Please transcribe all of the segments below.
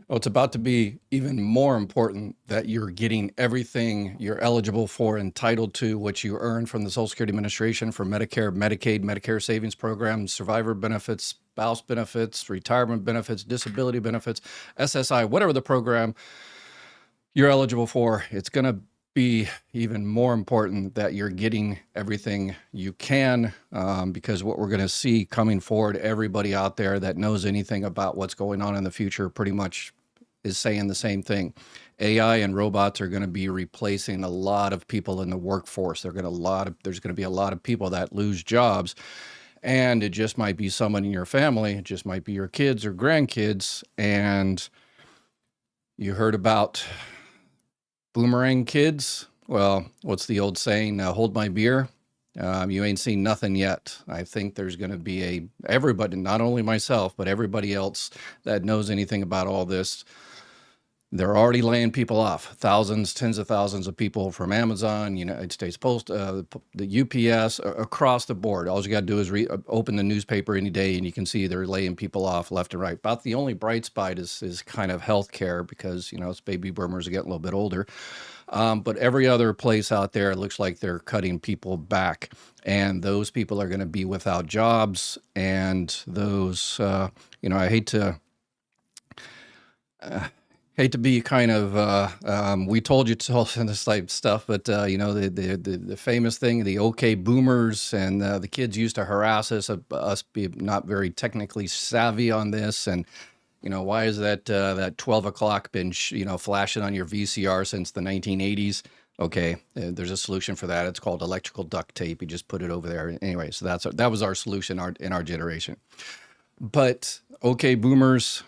Well, it's about to be even more important that you're getting everything you're eligible for, entitled to, what you earn from the Social Security Administration for Medicare, Medicaid, Medicare savings programs, survivor benefits, spouse benefits, retirement benefits, disability benefits, SSI, whatever the program you're eligible for. It's going to be even more important that you're getting everything you can, because what we're going to see coming forward, everybody out there that knows anything about what's going on in the future pretty much is saying the same thing. AI and robots are going to be replacing a lot of people in the workforce. There's going to be a lot of people that lose jobs, and it just might be someone in your family. It just might be your kids or grandkids. And you heard about boomerang kids. Well, what's the old saying? Hold my beer. You ain't seen nothing yet. I think there's going to be everybody, not only myself, but everybody else that knows anything about all this. They're already laying people off. Thousands, tens of thousands of people from Amazon, United States Post, the UPS, across the board. All you got to do is open the newspaper any day, and you can see they're laying people off left and right. About the only bright spot is kind of healthcare, because it's baby boomers are getting a little bit older. But every other place out there, it looks like they're cutting people back, and those people are going to be without jobs. And those, I hate to be kind of, we told you to all this type stuff, but the famous thing, the okay boomers, and the kids used to harass us be not very technically savvy on this, and why is that 12 o'clock been flashing on your VCR since the 1980s? Okay, there's a solution for that. It's called electrical duct tape. You just put it over there. Anyway, so that was our solution in our generation. But okay, boomers,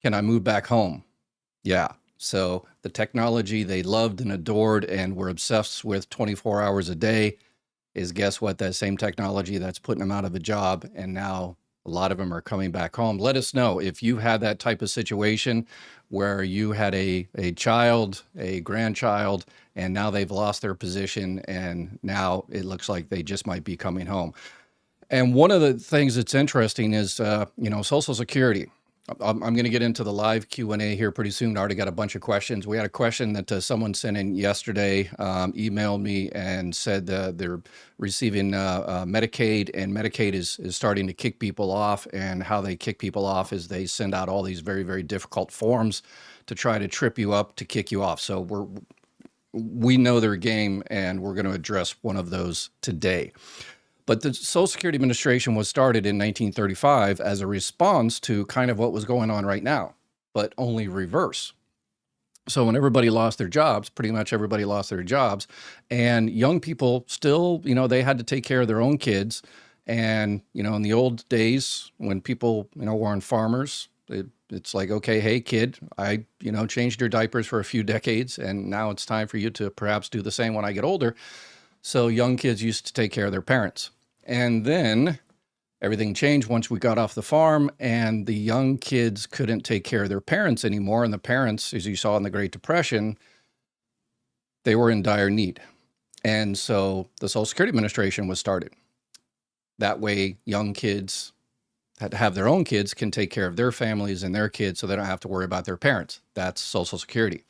can I move back home? Yeah. So the technology they loved and adored and were obsessed with 24 hours a day is, guess what? That same technology that's putting them out of a job. And now a lot of them are coming back home. Let us know if you had that type of situation where you had a child, a grandchild, and now they've lost their position, and now it looks like they just might be coming home. And one of the things that's interesting is, Social Security. I'm going to get into the live Q&A here pretty soon. I already got a bunch of questions. We had a question that someone sent in yesterday, emailed me and said they're receiving Medicaid, and Medicaid is starting to kick people off. And how they kick people off is they send out all these very, very difficult forms to try to trip you up, to kick you off. So we know their game, and we're going to address one of those today. But the Social Security Administration was started in 1935 as a response to kind of what was going on right now, but only reverse. So when everybody lost their jobs, pretty much everybody lost their jobs, and young people still, they had to take care of their own kids. And, in the old days when people, weren't farmers, it's like, okay, hey kid, I, changed your diapers for a few decades, and now it's time for you to perhaps do the same when I get older. So young kids used to take care of their parents. And then everything changed once we got off the farm, and the young kids couldn't take care of their parents anymore. And the parents, as you saw in the Great Depression, they were in dire need. And so the Social Security Administration was started. That way, young kids that have their own kids can take care of their families and their kids, so they don't have to worry about their parents. That's Social Security.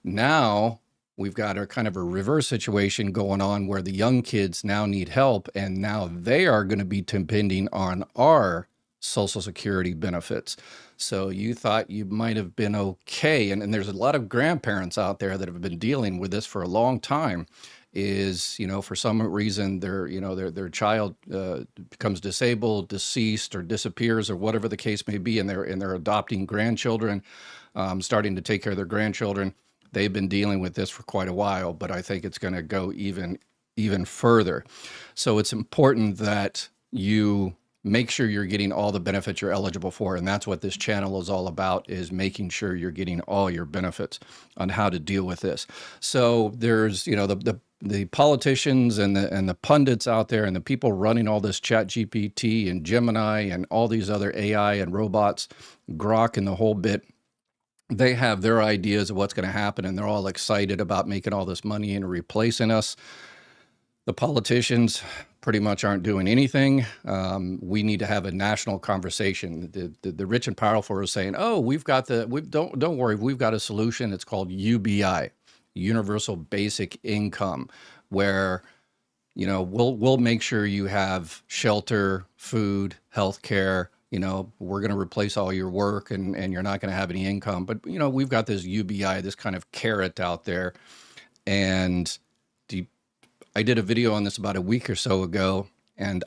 Now, we've got a kind of a reverse situation going on where the young kids now need help, and now they are going to be depending on our Social Security benefits. So you thought you might have been okay. And there's a lot of grandparents out there that have been dealing with this for a long time. Is, for some reason their child becomes disabled, deceased, or disappears, or whatever the case may be, and they're adopting grandchildren, starting to take care of their grandchildren. They've been dealing with this for quite a while, but I think it's going to go even further. So it's important that you make sure you're getting all the benefits you're eligible for. And that's what this channel is all about, is making sure you're getting all your benefits on how to deal with this. So there's, the politicians and the pundits out there, and the people running all this Chat GPT and Gemini and all these other AI and robots, Grok and the whole bit. They have their ideas of what's going to happen, and they're all excited about making all this money and replacing us. The politicians pretty much aren't doing anything. We need to have a national conversation. The rich and powerful are saying, "Oh, don't worry, we've got a solution. It's called UBI, Universal Basic Income, where we'll make sure you have shelter, food, health care. We're going to replace all your work, and you're not going to have any income. But we've got this UBI, this kind of carrot out there, and I did a video on this about a week or so ago, and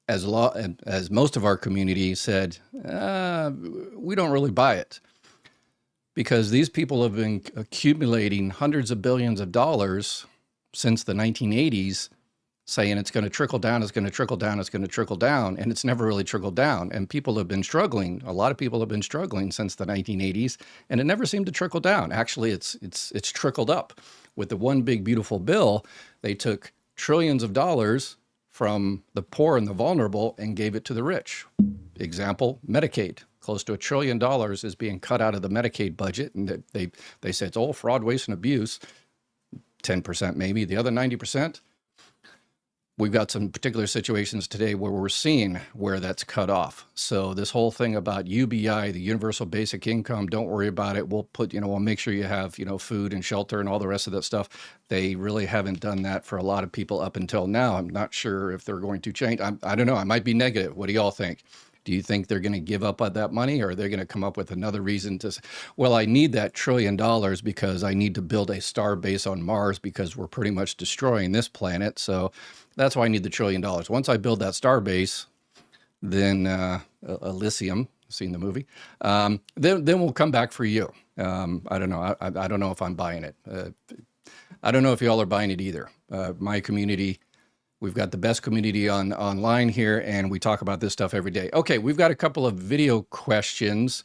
as most of our community said, we don't really buy it, because these people have been accumulating hundreds of billions of dollars since the 1980s, saying it's going to trickle down, it's going to trickle down, it's going to trickle down, and it's never really trickled down. And people have been struggling. A lot of people have been struggling since the 1980s, and it never seemed to trickle down. Actually, it's trickled up. With the one big beautiful bill, they took trillions of dollars from the poor and the vulnerable and gave it to the rich. Example, Medicaid. Close to $1 trillion is being cut out of the Medicaid budget, and they say it's all fraud, waste, and abuse. 10% maybe. The other 90%, we've got some particular situations today where we're seeing where that's cut off. So this whole thing about UBI, the Universal Basic Income, don't worry about it. We'll make sure you have, food and shelter and all the rest of that stuff. They really haven't done that for a lot of people up until now. I'm not sure if they're going to change. I don't know. I might be negative. What do y'all think? Do you think they're going to give up on that money, or are they going to come up with another reason to, well, I need that $1 trillion because I need to build a star base on Mars because we're pretty much destroying this planet. So that's why I need the $1 trillion. Once I build that star base, then Elysium, seen the movie, then we'll come back for you. I don't know. I don't know if I'm buying it. I don't know if y'all are buying it either. My community, we've got the best community online here, and we talk about this stuff every day. Okay, we've got a couple of video questions,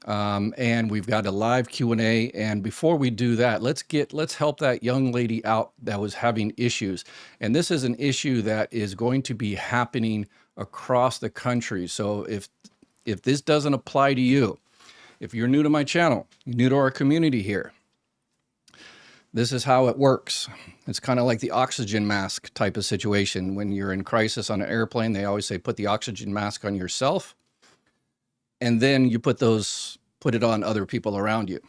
and we've got a live Q&A. And before we do that, let's help that young lady out that was having issues. And this is an issue that is going to be happening across the country. So if this doesn't apply to you, if you're new to my channel, you're new to our community here, this is how it works. It's kind of like the oxygen mask type of situation. When you're in crisis on an airplane, they always say, put the oxygen mask on yourself, and then you put it on other people around you.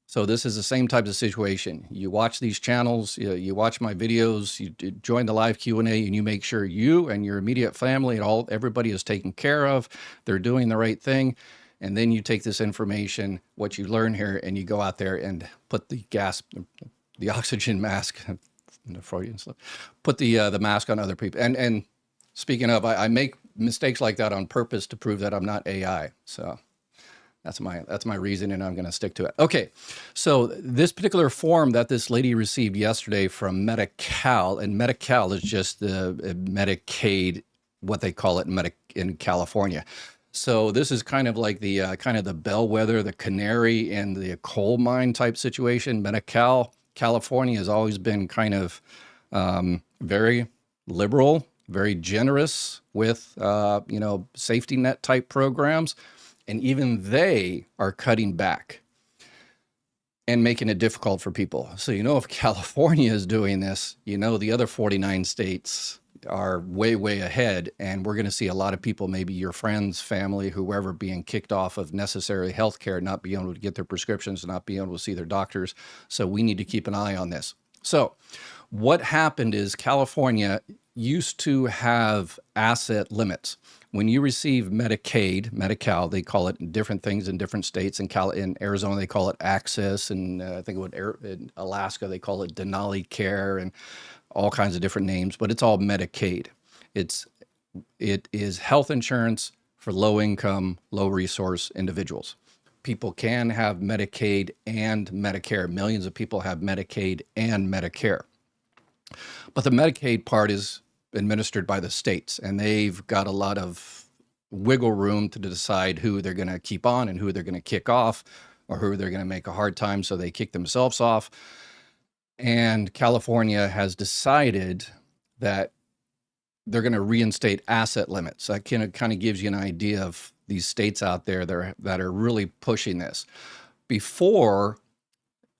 So this is the same type of situation. You watch these channels, you watch my videos, you join the live Q&A, and you make sure you and your immediate family and everybody is taken care of. They're doing the right thing. And then you take this information, what you learn here, and you go out there and put the oxygen mask, the Freudian slip, put the mask on other people. And speaking of, I make mistakes like that on purpose to prove that I'm not AI. So that's my reason, and I'm going to stick to it. Okay, so this particular form that this lady received yesterday from Medi-Cal, and Medi-Cal is just the Medicaid, what they call it in California. So this is kind of like the bellwether, the canary in the coal mine type situation. Medi-Cal, California has always been kind of very liberal, very generous with safety net type programs, and even they are cutting back and making it difficult for people. So if California is doing this, the other 49 states are way ahead, and we're going to see a lot of people, maybe your friends, family, whoever, being kicked off of necessary health care, not being able to get their prescriptions, not being able to see their doctors. So we need to keep an eye on this. So what happened is California used to have asset limits. When you receive Medicaid, Medi-Cal, they call it different things in different states. In Arizona, they call it access, and I think in Alaska, they call it Denali Care, and all kinds of different names, but it's all Medicaid. It is health insurance for low income, low resource individuals. People can have Medicaid and Medicare. Millions of people have Medicaid and Medicare. But the Medicaid part is administered by the states, and they've got a lot of wiggle room to decide who they're going to keep on and who they're going to kick off, or who they're going to make a hard time so they kick themselves off. And California has decided that they're going to reinstate asset limits. That kind of gives you an idea of these states out there that are really pushing this. Before,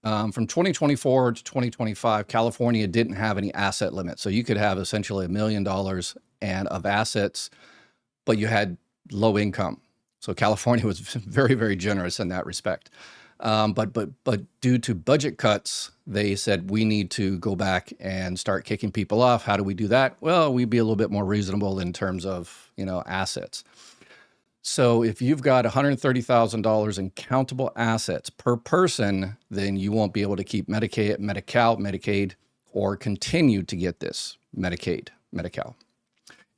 From 2024 to 2025, California didn't have any asset limit. So you could have essentially $1 million and of assets, but you had low income. So California was very, very generous in that respect. But due to budget cuts, they said we need to go back and start kicking people off. How do we do that? Well, we'd be a little bit more reasonable in terms of, assets. So if you've got $130,000 in countable assets per person, then you won't be able to keep Medicaid, Medi-Cal, Medicaid, or continue to get this Medicaid, Medi-Cal.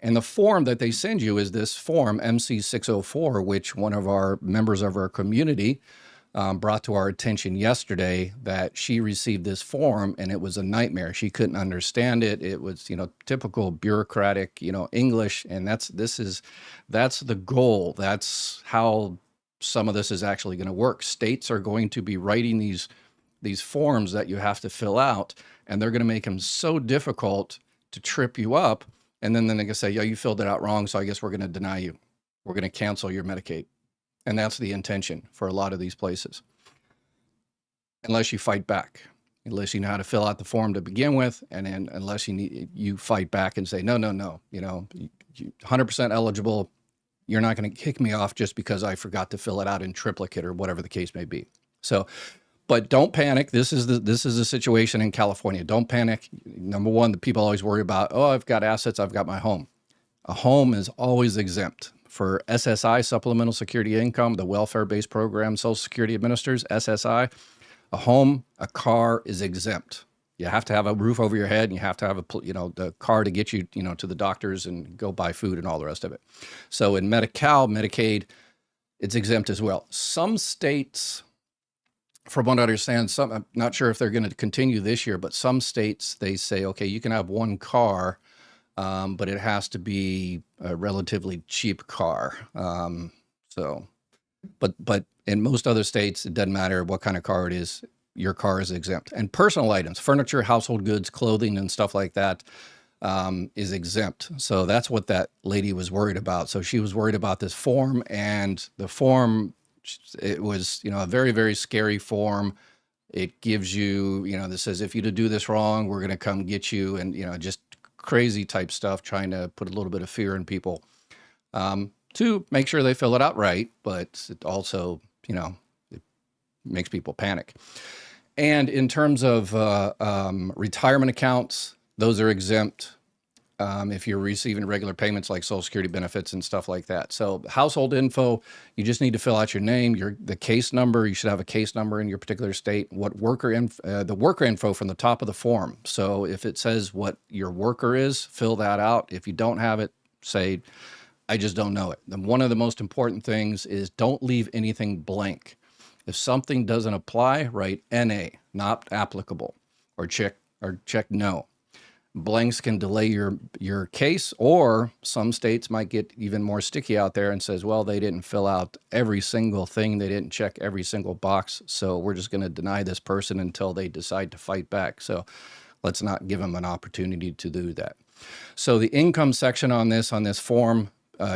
And the form that they send you is this form, MC604, which one of our members of our community brought to our attention yesterday, that she received this form and it was a nightmare. She couldn't understand it. It was, typical bureaucratic, English. And that's the goal. That's how some of this is actually going to work. States are going to be writing these forms that you have to fill out, and they're going to make them so difficult to trip you up. And then they're going to say, yeah, you filled it out wrong, so I guess we're going to deny you. We're going to cancel your Medicaid. And that's the intention for a lot of these places. Unless you fight back, unless you know how to fill out the form to begin with, and then unless you fight back and say, no, you 100% eligible, you're not going to kick me off just because I forgot to fill it out in triplicate or whatever the case may be. So, but don't panic. This is the situation in California. Don't panic. Number one, the people always worry about, oh, I've got assets, I've got my home. A home is always exempt. For SSI, Supplemental Security Income, the welfare-based program Social Security administers, SSI, a car is exempt. You have to have a roof over your head, and you have to have the car to get you, to the doctors and go buy food and all the rest of it. So in Medi-Cal, Medicaid, it's exempt as well. Some states, from what I understand, I'm not sure if they're going to continue this year, but some states, they say, okay, you can have one car, but it has to be a relatively cheap car. But in most other states, it doesn't matter what kind of car it is, your car is exempt. And personal items, furniture, household goods, clothing, and stuff like that is exempt. So that's what that lady was worried about. So she was worried about this form, and the form, it was, a very, very scary form. It gives you, that says, if you do this wrong, we're going to come get you, and, just crazy type stuff, trying to put a little bit of fear in people to make sure they fill it out right. But it also, it makes people panic. And in terms of retirement accounts, those are exempt if you're receiving regular payments like Social Security benefits and stuff like that. So household info, you just need to fill out your name, the case number. You should have a case number in your particular state. What the worker info from the top of the form. So if it says what your worker is, fill that out. If you don't have it, say, I just don't know it. And one of the most important things is don't leave anything blank. If something doesn't apply, write NA, not applicable, or check no. Blanks can delay your case, or some states might get even more sticky out there and says, well, they didn't fill out every single thing. They didn't check every single box. So we're just going to deny this person until they decide to fight back. So let's not give them an opportunity to do that. So the income section on this form,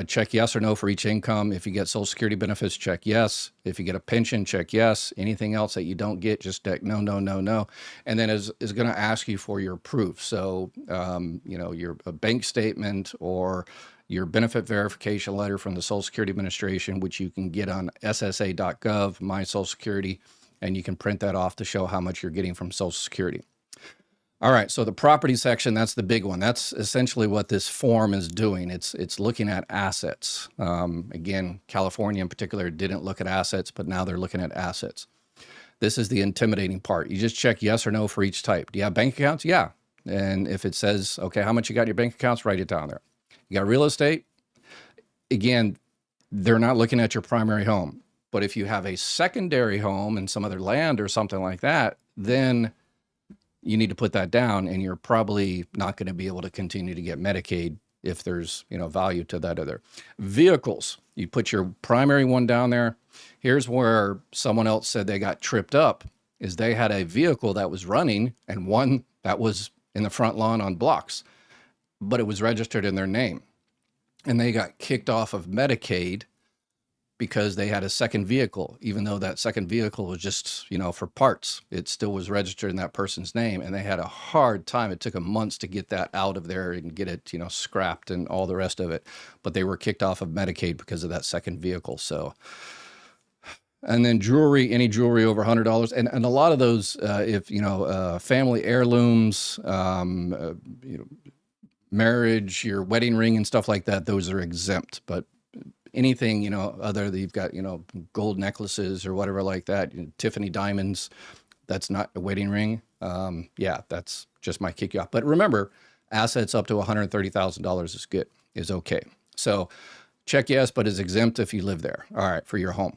check yes or no for each income. If you get Social Security benefits, check yes. If you get a pension, check yes. Anything else that you don't get, just check no, no, no, no. And then is going to ask you for your proof. So, your bank statement or your benefit verification letter from the Social Security Administration, which you can get on ssa.gov, My Social Security, and you can print that off to show how much you're getting from Social Security. All right, so the property section, that's the big one. That's essentially what this form is doing. It's looking at assets. Again, California in particular didn't look at assets, but now they're looking at assets. This is the intimidating part. You just check yes or no for each type. Do you have bank accounts? Yeah. And if it says, okay, how much you got in your bank accounts, write it down there. You got real estate? Again, they're not looking at your primary home. But if you have a secondary home and some other land or something like that, then you need to put that down, and you're probably not going to be able to continue to get Medicaid if there's, value to that other. Vehicles, you put your primary one down there. Here's where someone else said they got tripped up, is they had a vehicle that was running and one that was in the front lawn on blocks, but it was registered in their name. And they got kicked off of Medicaid because they had a second vehicle, even though that second vehicle was just, for parts. It still was registered in that person's name, and they had a hard time. It took them months to get that out of there and get it, scrapped and all the rest of it. But they were kicked off of Medicaid because of that second vehicle. So, and then jewelry, any jewelry over $100, and a lot of those, if family heirlooms, marriage, your wedding ring and stuff like that, those are exempt. But anything, other that you've got, gold necklaces or whatever like that, Tiffany diamonds, that's not a wedding ring. Yeah, that's just my kick you off. But remember, assets up to $130,000 is okay. So check yes, but is exempt if you live there. All right, for your home.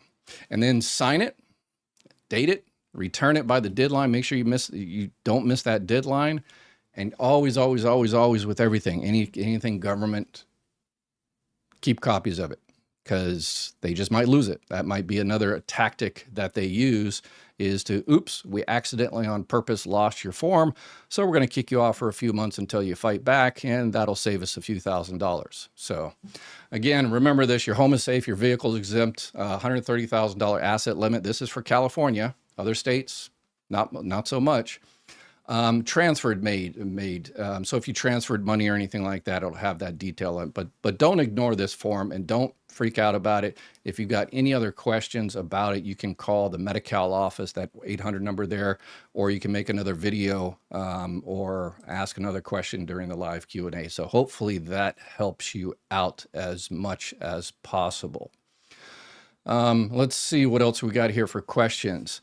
And then sign it, date it, return it by the deadline. Make sure you don't miss that deadline. And always, always, always, always with everything, anything government, keep copies of it, because they just might lose it. That might be another tactic that they use, is to, oops, we accidentally on purpose lost your form, so we're going to kick you off for a few months until you fight back, and that'll save us a few $1,000s. So again, remember this: your home is safe, your vehicle is exempt, $130,000 asset limit. This is for California. Other states, not so much. Transferred made. So if you transferred money or anything like that, it'll have that detail in it. But don't ignore this form, and don't freak out about it. If you've got any other questions about it, you can call the Medi-Cal office, that 800 number there, or you can make another video or ask another question during the live Q&A. So hopefully that helps you out as much as possible. Let's see what else we got here for questions.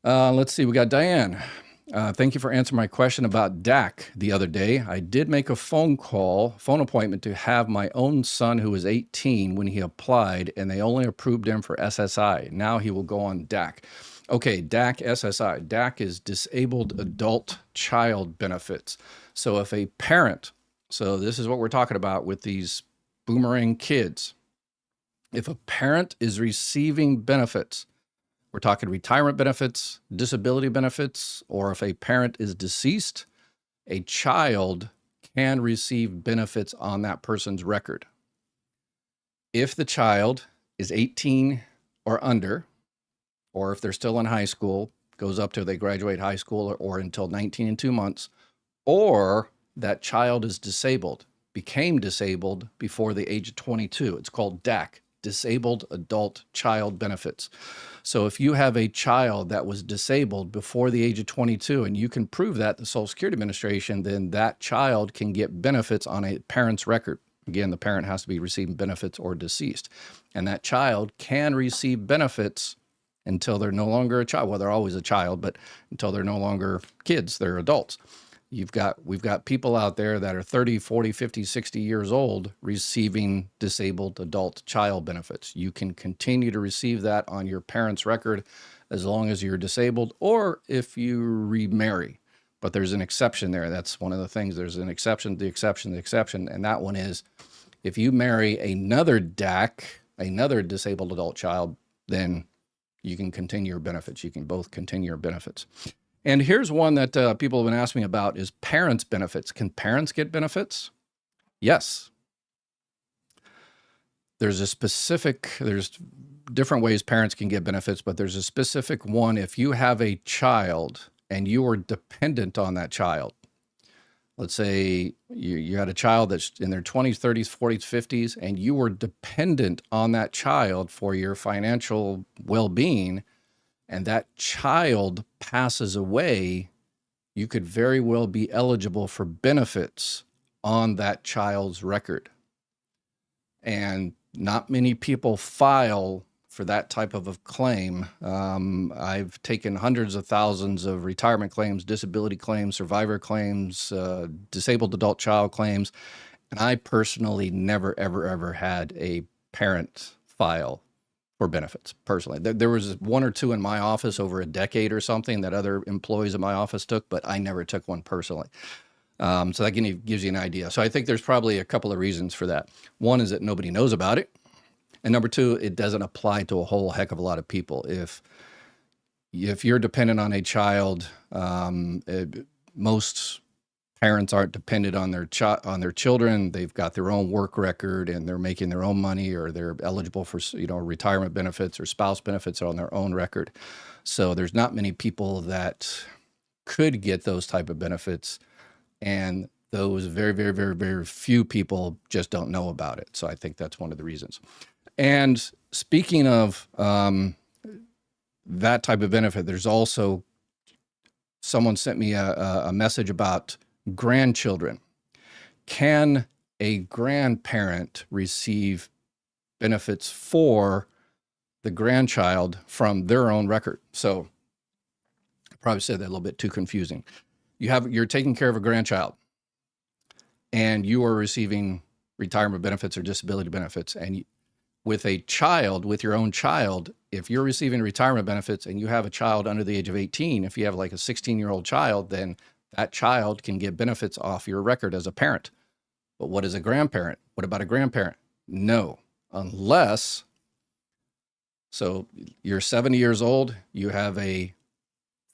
Let's see, we got Diane. Thank you for answering my question about DAC the other day. I did make a phone appointment to have my own son, who was 18 when he applied, and they only approved him for SSI. Now he will go on DAC. Okay, DAC, SSI. DAC is Disabled Adult Child Benefits. So if a parent, so this is what we're talking about with these boomerang kids. If a parent is receiving benefits, we're talking retirement benefits, disability benefits, or if a parent is deceased, a child can receive benefits on that person's record. If the child is 18 or under, or if they're still in high school, goes up till they graduate high school, or until 19 and 2 months, or that child is disabled, became disabled before the age of 22. It's called DAC, Disabled Adult Child Benefits. So if you have a child that was disabled before the age of 22, and you can prove that to the Social Security Administration, then that child can get benefits on a parent's record. Again, the parent has to be receiving benefits or deceased. And that child can receive benefits until they're no longer a child. Well, they're always a child, but until they're no longer kids, they're adults. We've got people out there that are 30, 40, 50, 60 years old receiving disabled adult child benefits. You can continue to receive that on your parent's record as long as you're disabled, or if you remarry. But there's an exception there. That's one of the things. There's an exception, the exception, and that one is if you marry another DAC, another disabled adult child, then you can continue your benefits. You can both continue your benefits. And here's one that people have been asking me about, is parents' benefits. Can parents get benefits? Yes. There's different ways parents can get benefits, but there's a specific one. If you have a child and you are dependent on that child, let's say you had a child that's in their 20s, 30s, 40s, 50s, and you were dependent on that child for your financial well-being, and that child passes away, you could very well be eligible for benefits on that child's record. And not many people file for that type of a claim. I've taken hundreds of thousands of retirement claims, disability claims, survivor claims, disabled adult child claims, and I personally never, ever, ever had a parent file for benefits, personally. There was one or two in my office over a decade or something that other employees in my office took, but I never took one personally. So that gives you an idea. So I think there's probably a couple of reasons for that. One is that nobody knows about it. And number two, it doesn't apply to a whole heck of a lot of people. If you're dependent on a child, most parents aren't dependent on their children. They've got their own work record and they're making their own money, or they're eligible for, retirement benefits or spouse benefits on their own record. So there's not many people that could get those type of benefits, and those very, very, very, very few people just don't know about it. So I think that's one of the reasons. And speaking of that type of benefit, there's also, someone sent me a message about grandchildren. Can a grandparent receive benefits for the grandchild from their own record? So I probably said that a little bit too confusing. You're taking care of a grandchild and you are receiving retirement benefits or disability benefits. And with your own child, if you're receiving retirement benefits and you have a child under the age of 18, if you have like a 16-year-old child, then that child can get benefits off your record as a parent. But what is a grandparent? What about a grandparent? No, unless, so you're 70 years old, you have a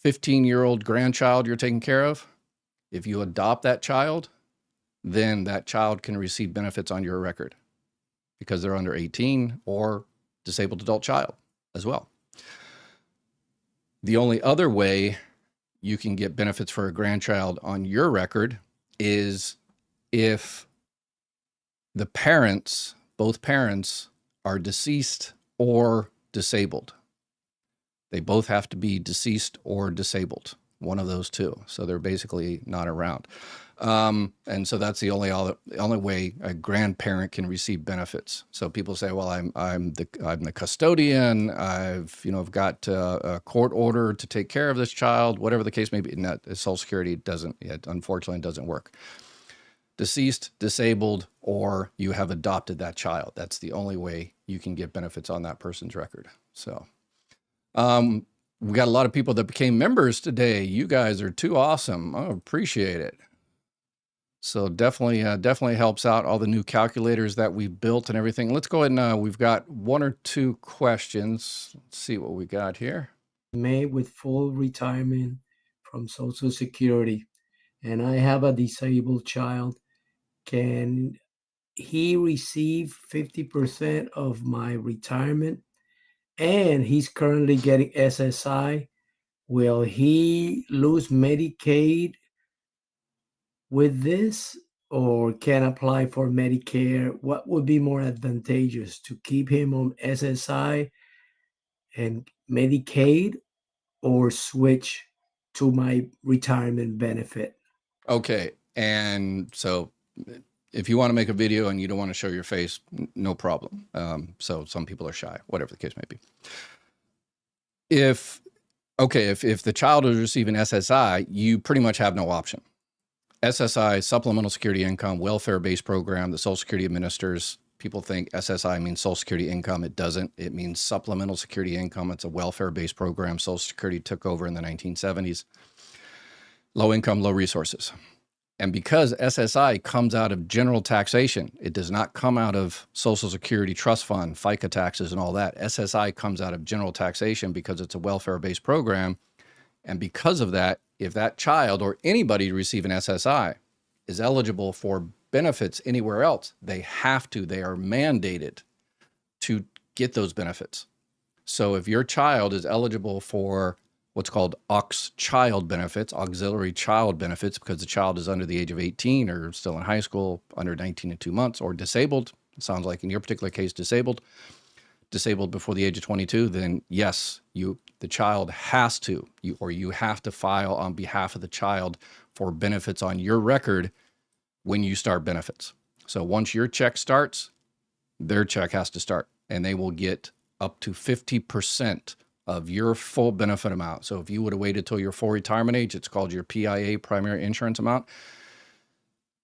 15-year-old grandchild you're taking care of. If you adopt that child, then that child can receive benefits on your record because they're under 18, or disabled adult child as well. The only other way you can get benefits for a grandchild on your record is if the parents, both parents, are deceased or disabled. They both have to be deceased or disabled, one of those two. So they're basically not around. And so that's the only way a grandparent can receive benefits. So people say, well, I'm the custodian. I've got a court order to take care of this child, whatever the case may be. And Social Security unfortunately doesn't work. Deceased, disabled, or you have adopted that child. That's the only way you can get benefits on that person's record. So, we got a lot of people that became members today. You guys are too awesome. I appreciate it. So definitely helps out, all the new calculators that we've built and everything. Let's go ahead and we've got one or two questions. Let's see what we got here. Made with full retirement from Social Security, and I have a disabled child. Can he receive 50% of my retirement? And he's currently getting SSI. Will he lose Medicaid with this, or can apply for Medicare? What would be more advantageous, to keep him on SSI and Medicaid, or switch to my retirement benefit? Okay. And so if you want to make a video and you don't want to show your face, no problem. So some people are shy, whatever the case may be. If the child is receiving SSI, you pretty much have no option. SSI, Supplemental Security Income, welfare-based program that Social Security administers. People think SSI means Social Security income. It doesn't. It means Supplemental Security Income. It's a welfare-based program Social Security took over in the 1970s. Low income, low resources. And because SSI comes out of general taxation, it does not come out of Social Security Trust Fund, FICA taxes and all that. SSI comes out of general taxation because it's a welfare-based program. And because of that, if that child or anybody receiving SSI is eligible for benefits anywhere else, they are mandated to get those benefits. So if your child is eligible for what's called AUX child benefits, auxiliary child benefits, because the child is under the age of 18 or still in high school, under 19 and 2 months, or disabled, it sounds like in your particular case, disabled before the age of 22, then yes, the child has to, you have to file on behalf of the child for benefits on your record when you start benefits. So once your check starts, their check has to start, and they will get up to 50% of your full benefit amount. So if you would have waited till your full retirement age, it's called your PIA, primary insurance amount,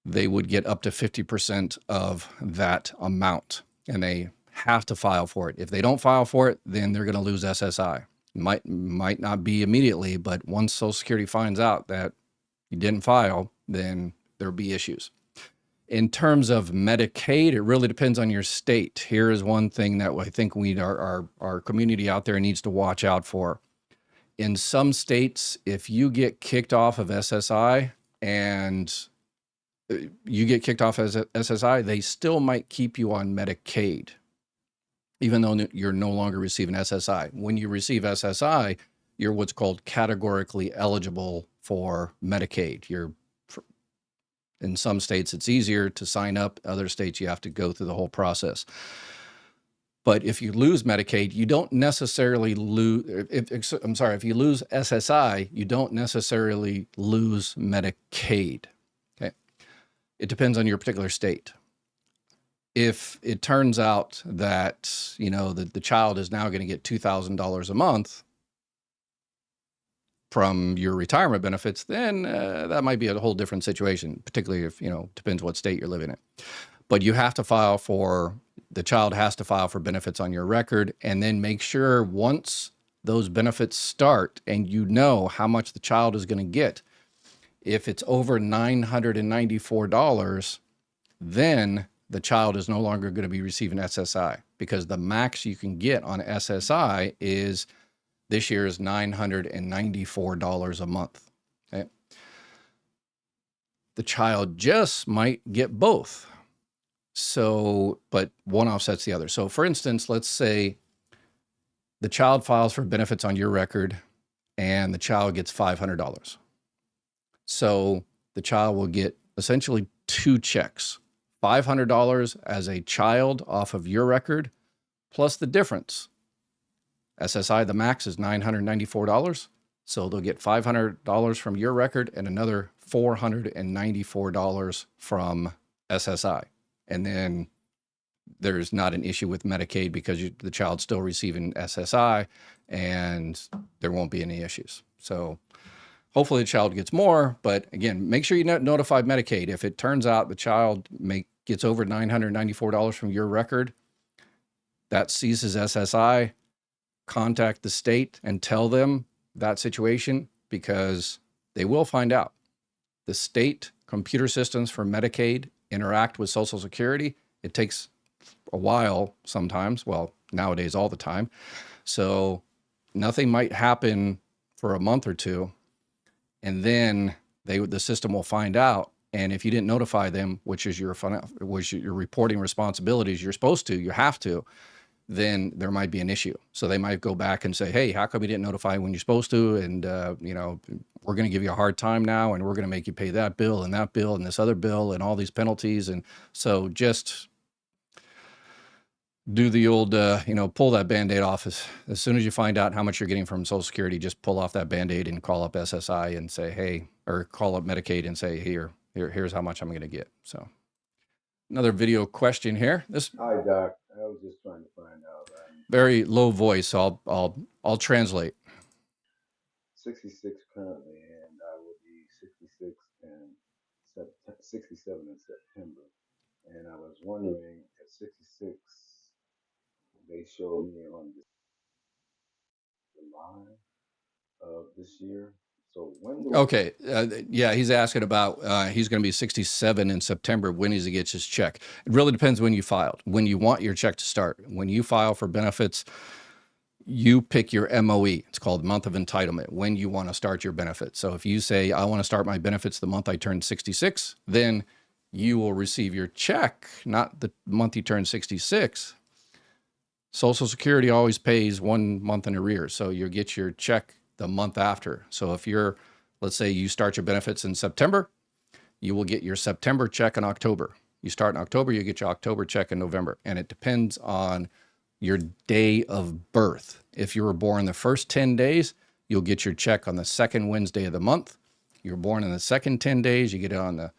they would get up to 50% of that amount, and they have to file for it. If they don't file for it, then they're going to lose SSI. Might not be immediately, but once Social Security finds out that you didn't file, then there'll be issues. In terms of Medicaid, it really depends on your state. Here is one thing that I think our community out there needs to watch out for. In some states, if you get kicked off of SSI, and you get kicked off as a SSI, they still might keep you on Medicaid, even though you're no longer receiving SSI. When you receive SSI, you're what's called categorically eligible for Medicaid. In some states, it's easier to sign up. Other states, you have to go through the whole process. But if you lose Medicaid, you don't necessarily lose, if you lose SSI, you don't necessarily lose Medicaid. Okay. It depends on your particular state. If it turns out that, you know, the child is now going to get $2,000 a month from your retirement benefits, then that might be a whole different situation, particularly if, you know, depends what state you're living in. But you have to file for, the child has to file for benefits on your record, and then make sure once those benefits start and you know how much the child is going to get, if it's over $994, then the child is no longer going to be receiving SSI, because the max you can get on SSI is this year is $994 a month. Okay. The child just might get both. So, but one offsets the other. So for instance, let's say the child files for benefits on your record and the child gets $500. So the child will get essentially two checks, $500 as a child off of your record, plus the difference. SSI, the max is $994. So they'll get $500 from your record and another $494 from SSI. And then there's not an issue with Medicaid because the child's still receiving SSI and there won't be any issues. So hopefully the child gets more, but again, make sure you notify Medicaid. If it turns out the child gets over $994 from your record, that ceases SSI, contact the state and tell them that situation, because they will find out. The state computer systems for Medicaid interact with Social Security. It takes a while sometimes, well, nowadays all the time. So nothing might happen for a month or two, and then the system will find out. And if you didn't notify them, which is your reporting responsibilities, you're supposed to, you have to, then there might be an issue. So they might go back and say, hey, how come you didn't notify when you're supposed to? And, you know, we're going to give you a hard time now, and we're going to make you pay that bill and this other bill and all these penalties. And so just do the old, you know, pull that Band-Aid off. As soon as you find out how much you're getting from Social Security, just pull off that Band-Aid and call up SSI and say, hey, or call up Medicaid and say, here's how much I'm going to get. So another video question here. Hi, Doc. I was just trying to find out. Very low voice, so I'll translate. 66 currently, and I will be 67 in September. And I was wondering, at 66, they showed me on July of this year. So when do Okay, yeah, he's asking about, he's going to be 67 in September. When does he get his check? It really depends when you filed, when you want your check to start. When you file for benefits, you pick your MOE. It's called month of entitlement, when you want to start your benefits. So if you say, I want to start my benefits the month I turn 66, then you will receive your check, not the month you turn 66. Social Security always pays 1 month in arrears, so you'll get your check the month after. So if let's say you start your benefits in September, you will get your September check in October. You start in October, you get your October check in November. And it depends on your day of birth. If you were born the first 10 days, you'll get your check on the second Wednesday of the month. You're born in the second 10 days, you get it on the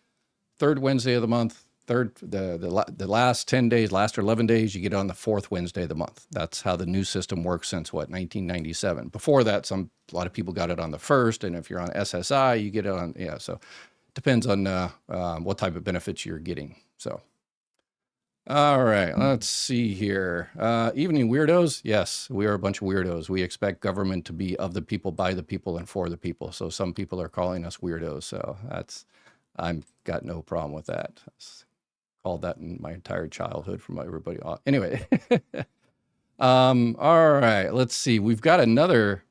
third Wednesday of the month. The last 10 days, last 11 days, you get it on the fourth Wednesday of the month. That's how the new system works since, 1997. Before that, a lot of people got it on the first, and if you're on SSI, you get it on, so it depends on what type of benefits you're getting. So, all right, let's see here. Evening weirdos. Yes, we are a bunch of weirdos. We expect government to be of the people, by the people, and for the people. So some people are calling us weirdos. So I've got no problem with that. Called that in my entire childhood from everybody. Anyway, all right, let's see. We've got another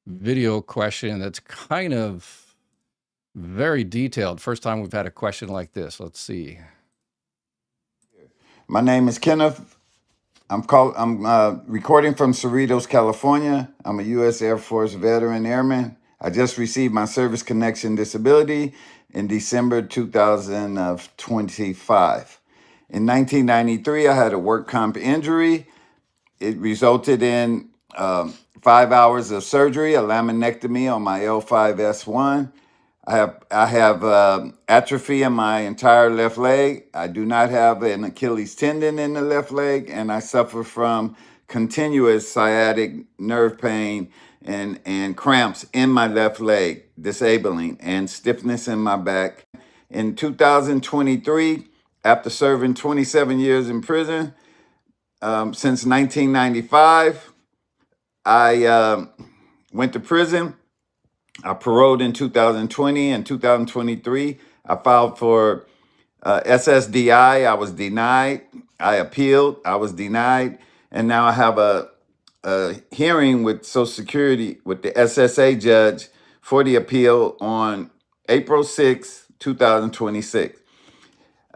video question that's kind of Very detailed. First time we've had a question like this. Let's see. My name is Kenneth. I'm recording from Cerritos, California. I'm a U.S. Air Force veteran airman. I just received my service connection disability in December 2025. In 1993, I had a work comp injury. It resulted in 5 hours of surgery, a laminectomy on my L5S1. I have atrophy in my entire left leg. I do not have an Achilles tendon in the left leg, and I suffer from continuous sciatic nerve pain and cramps in my left leg, disabling, and stiffness in my back. In 2023, after serving 27 years in prison, since 1995, I went to prison. I paroled in 2020 and 2023. I filed for SSDI. I was denied. I appealed. I was denied. And now I have a hearing with Social Security with the SSA judge for the appeal on April 6, 2026.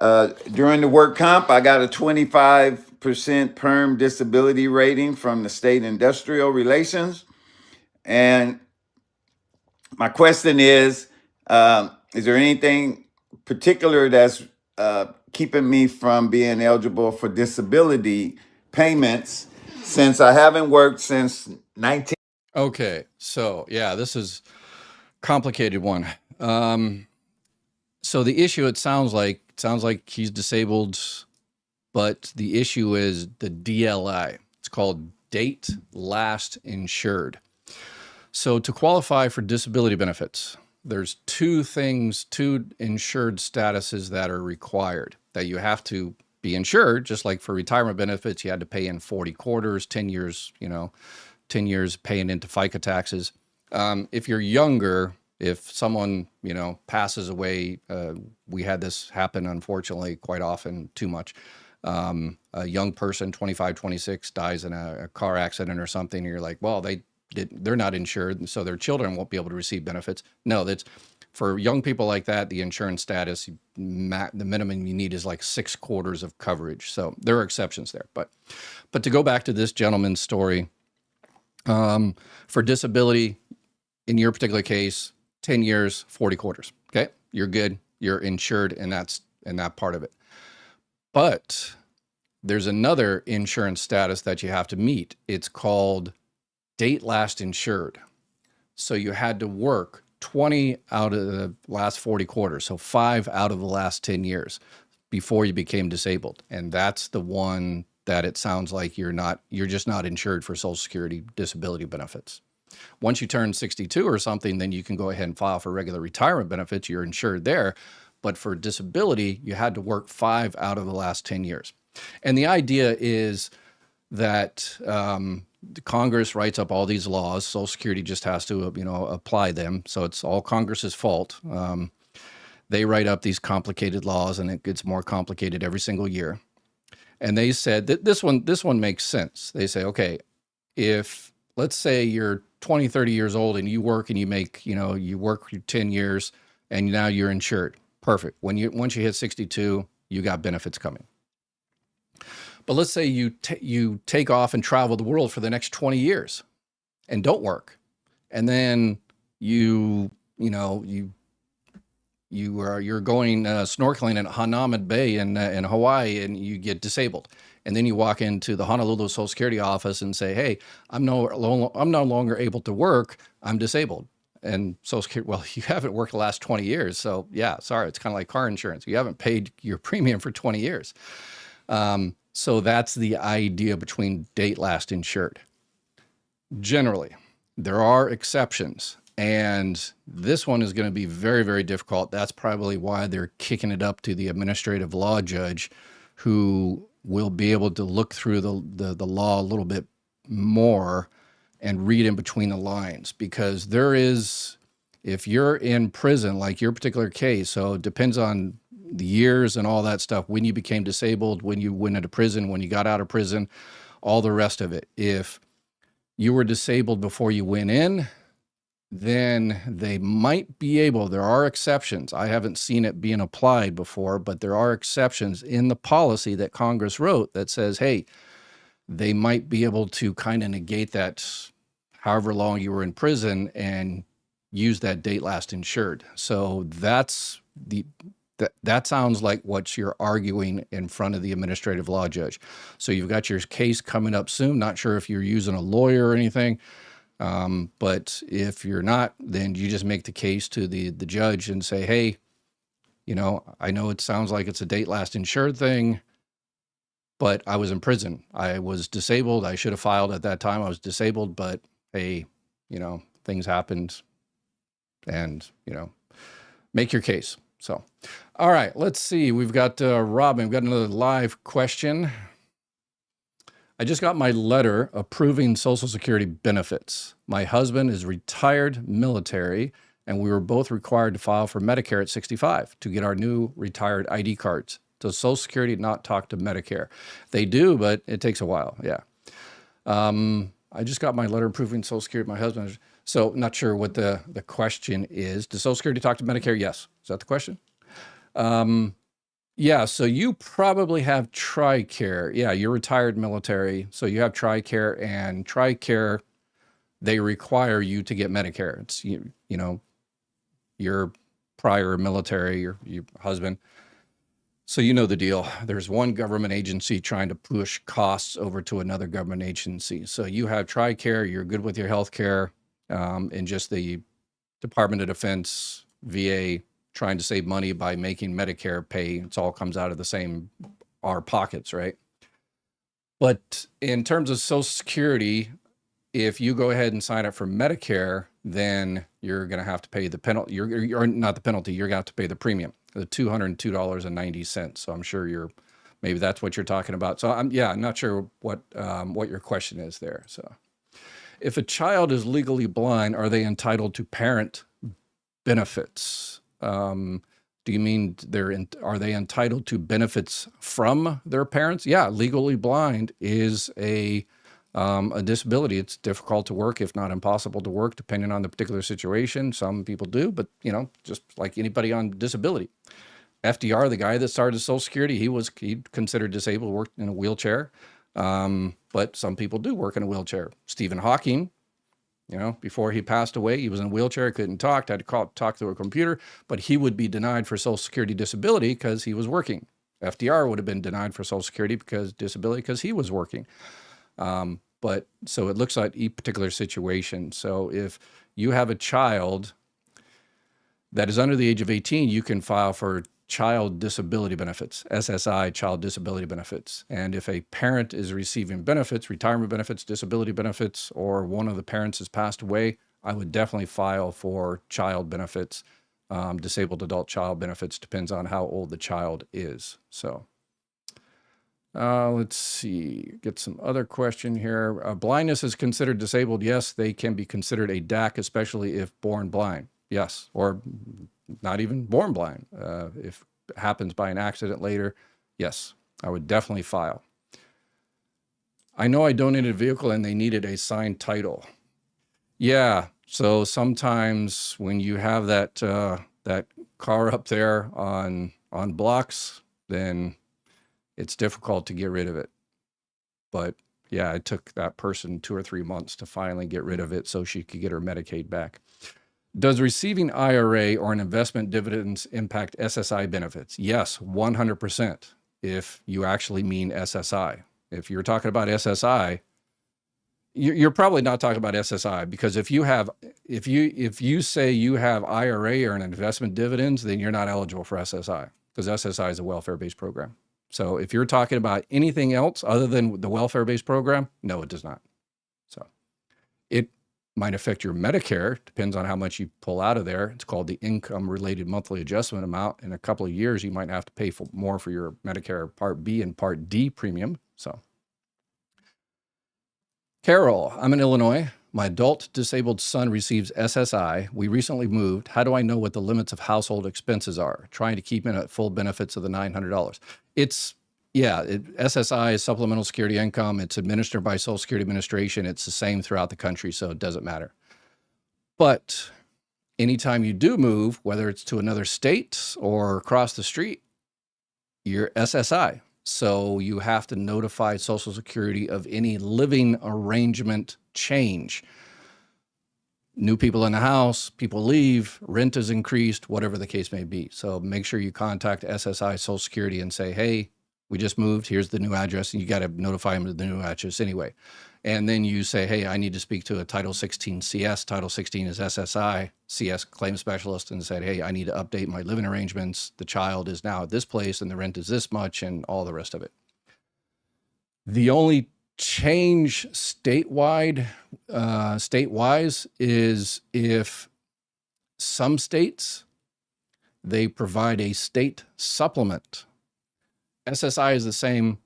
During the work comp, I got a 25% perm disability rating from the state industrial relations. And my question is there anything particular that's keeping me from being eligible for disability payments since I haven't worked since 19? Okay, so yeah, this is a complicated one. So the issue, it sounds like he's disabled, but the issue is the DLI. It's called date last insured. So to qualify for disability benefits, there's two insured statuses that are required, that you have to be insured. Just like for retirement benefits, you had to pay in 40 quarters, 10 years, 10 years paying into FICA taxes. If you're younger, if someone, passes away, we had this happen, unfortunately, quite often, too much. A young person, 25, 26, dies in a car accident or something, and you're like, well, they're not insured, and so their children won't be able to receive benefits. No, that's for young people like that. The insurance status, the minimum you need is like 6 quarters of coverage. So there are exceptions there. But to go back to this gentleman's story, for disability, in your particular case, 10 years, 40 quarters. Okay, you're good. You're insured, and that's that part of it. But there's another insurance status that you have to meet. It's called date last insured. So you had to work 20 out of the last 40 quarters, so 5 out of the last 10 years before you became disabled. And that's the one that it sounds like you're just not insured for Social Security disability benefits. Once you turn 62 or something, then you can go ahead and file for regular retirement benefits. You're insured there. But for disability, you had to work 5 out of the last 10 years. And the idea is that the Congress writes up all these laws. Social Security just has to, apply them. So it's all Congress's fault. They write up these complicated laws, and it gets more complicated every single year. And they said that this one makes sense. They say, okay, if let's say you're 20, 30 years old and you work and you make, you work 10 years and now you're insured. Perfect. Once you hit 62, you got benefits coming. But let's say you take off and travel the world for the next 20 years and don't work. And then you're going snorkeling in Hanauma Bay in Hawaii, and you get disabled. And then you walk into the Honolulu Social Security office and say, hey, I'm no longer able to work. I'm disabled. And Social Security, well, you haven't worked the last 20 years. So yeah, sorry. It's kind of like car insurance. You haven't paid your premium for 20 years. So that's the idea between date last insured. Generally, there are exceptions, and this one is going to be very, very difficult. That's probably why they're kicking it up to the administrative law judge, who will be able to look through the law a little bit more and read in between the lines, because there is, if you're in prison, like your particular case, so it depends on the years and all that stuff, when you became disabled, when you went into prison, when you got out of prison, all the rest of it. If you were disabled before you went in, then they might be able, there are exceptions. I haven't seen it being applied before, but there are exceptions in the policy that Congress wrote that says, hey, they might be able to kind of negate that however long you were in prison and use that date last insured. So that's that sounds like what you're arguing in front of the administrative law judge. So you've got your case coming up soon. Not sure if you're using a lawyer or anything. But if you're not, then you just make the case to the judge and say, hey, you know, I know it sounds like it's a date last insured thing, but I was in prison. I was disabled. I should have filed at that time. I was disabled, but hey, you know, things happened, and, you know, make your case. So, all right, let's see. We've got Robin. We've got another live question. I just got my letter approving Social Security benefits. My husband is retired military, and we were both required to file for Medicare at 65 to get our new retired ID cards. Does Social Security not talk to Medicare? They do, but it takes a while. Yeah. I just got my letter approving Social Security. My husband, so not sure what the question is. Does Social Security talk to Medicare? Yes. Is that the question? Yeah, so you probably have TRICARE. Yeah, you're retired military, so you have TRICARE, and TRICARE, they require you to get Medicare. It's, you know, your prior military, your husband. So you know the deal. There's one government agency trying to push costs over to another government agency. So you have TRICARE, you're good with your health care, and just the Department of Defense, VA, trying to save money by making Medicare pay. It all comes out of the same, our pockets, right? But in terms of Social Security, if you go ahead and sign up for Medicare, then you're going to have to pay the penalty. You're not the penalty. You're going to have to pay the premium, the $202.90. So I'm sure maybe that's what you're talking about. So I'm not sure what your question is there. So if a child is legally blind, are they entitled to parent benefits? Do you mean are they entitled to benefits from their parents? Yeah, legally blind is a disability. It's difficult to work, if not impossible to work, depending on the particular situation. Some people do, but you know, just like anybody on disability. FDR, the guy that started Social Security, he considered disabled, worked in a wheelchair. But some people do work in a wheelchair. Stephen Hawking, you know, before he passed away, he was in a wheelchair, couldn't talk, had to talk through a computer, but he would be denied for Social Security disability because he was working. FDR would have been denied for Social Security disability because he was working. But so it looks like each particular situation. So if you have a child that is under the age of 18, you can file for child disability benefits, SSI, child disability benefits. And if a parent is receiving benefits, retirement benefits, disability benefits, or one of the parents has passed away, I would definitely file for child benefits. Disabled adult child benefits, depends on how old the child is. So let's see, get some other question here. Blindness is considered disabled. Yes, they can be considered a DAC, especially if born blind. Yes, or not even born blind. If it happens by an accident later, yes, I would definitely file. I know I donated a vehicle and they needed a signed title. Yeah, so sometimes when you have that that car up there on blocks, then it's difficult to get rid of it. But yeah, it took that person 2 or 3 months to finally get rid of it so she could get her Medicaid back. Does receiving IRA or an investment dividends impact SSI benefits? Yes, 100%. If you actually mean SSI. If you're talking about SSI, you're probably not talking about SSI, because if you say you have IRA or an investment dividends, then you're not eligible for SSI, because SSI is a welfare-based program. So if you're talking about anything else other than the welfare-based program, no, it does not. So it might affect your Medicare, depends on how much you pull out of there. It's called the income-related monthly adjustment amount. In a couple of years, you might have to pay more for your Medicare Part B and Part D premium. So, Carol, I'm in Illinois. My adult disabled son receives SSI. We recently moved. How do I know what the limits of household expenses are? Trying to keep in at full benefits of the $900. SSI is supplemental security income. It's administered by Social Security Administration. It's the same throughout the country, so it doesn't matter. But anytime you do move, whether it's to another state or across the street, you're SSI. So you have to notify Social Security of any living arrangement change. New people in the house, people leave, rent is increased, whatever the case may be. So make sure you contact SSI Social Security and say, hey, we just moved, here's the new address, and you got to notify them of the new address anyway. And then you say, hey, I need to speak to a Title 16 CS. Title 16 is SSI, CS claim specialist, and said, hey, I need to update my living arrangements. The child is now at this place and the rent is this much and all the rest of it. The only change statewide, state-wise, is if some states, they provide a state supplement. SSI is the same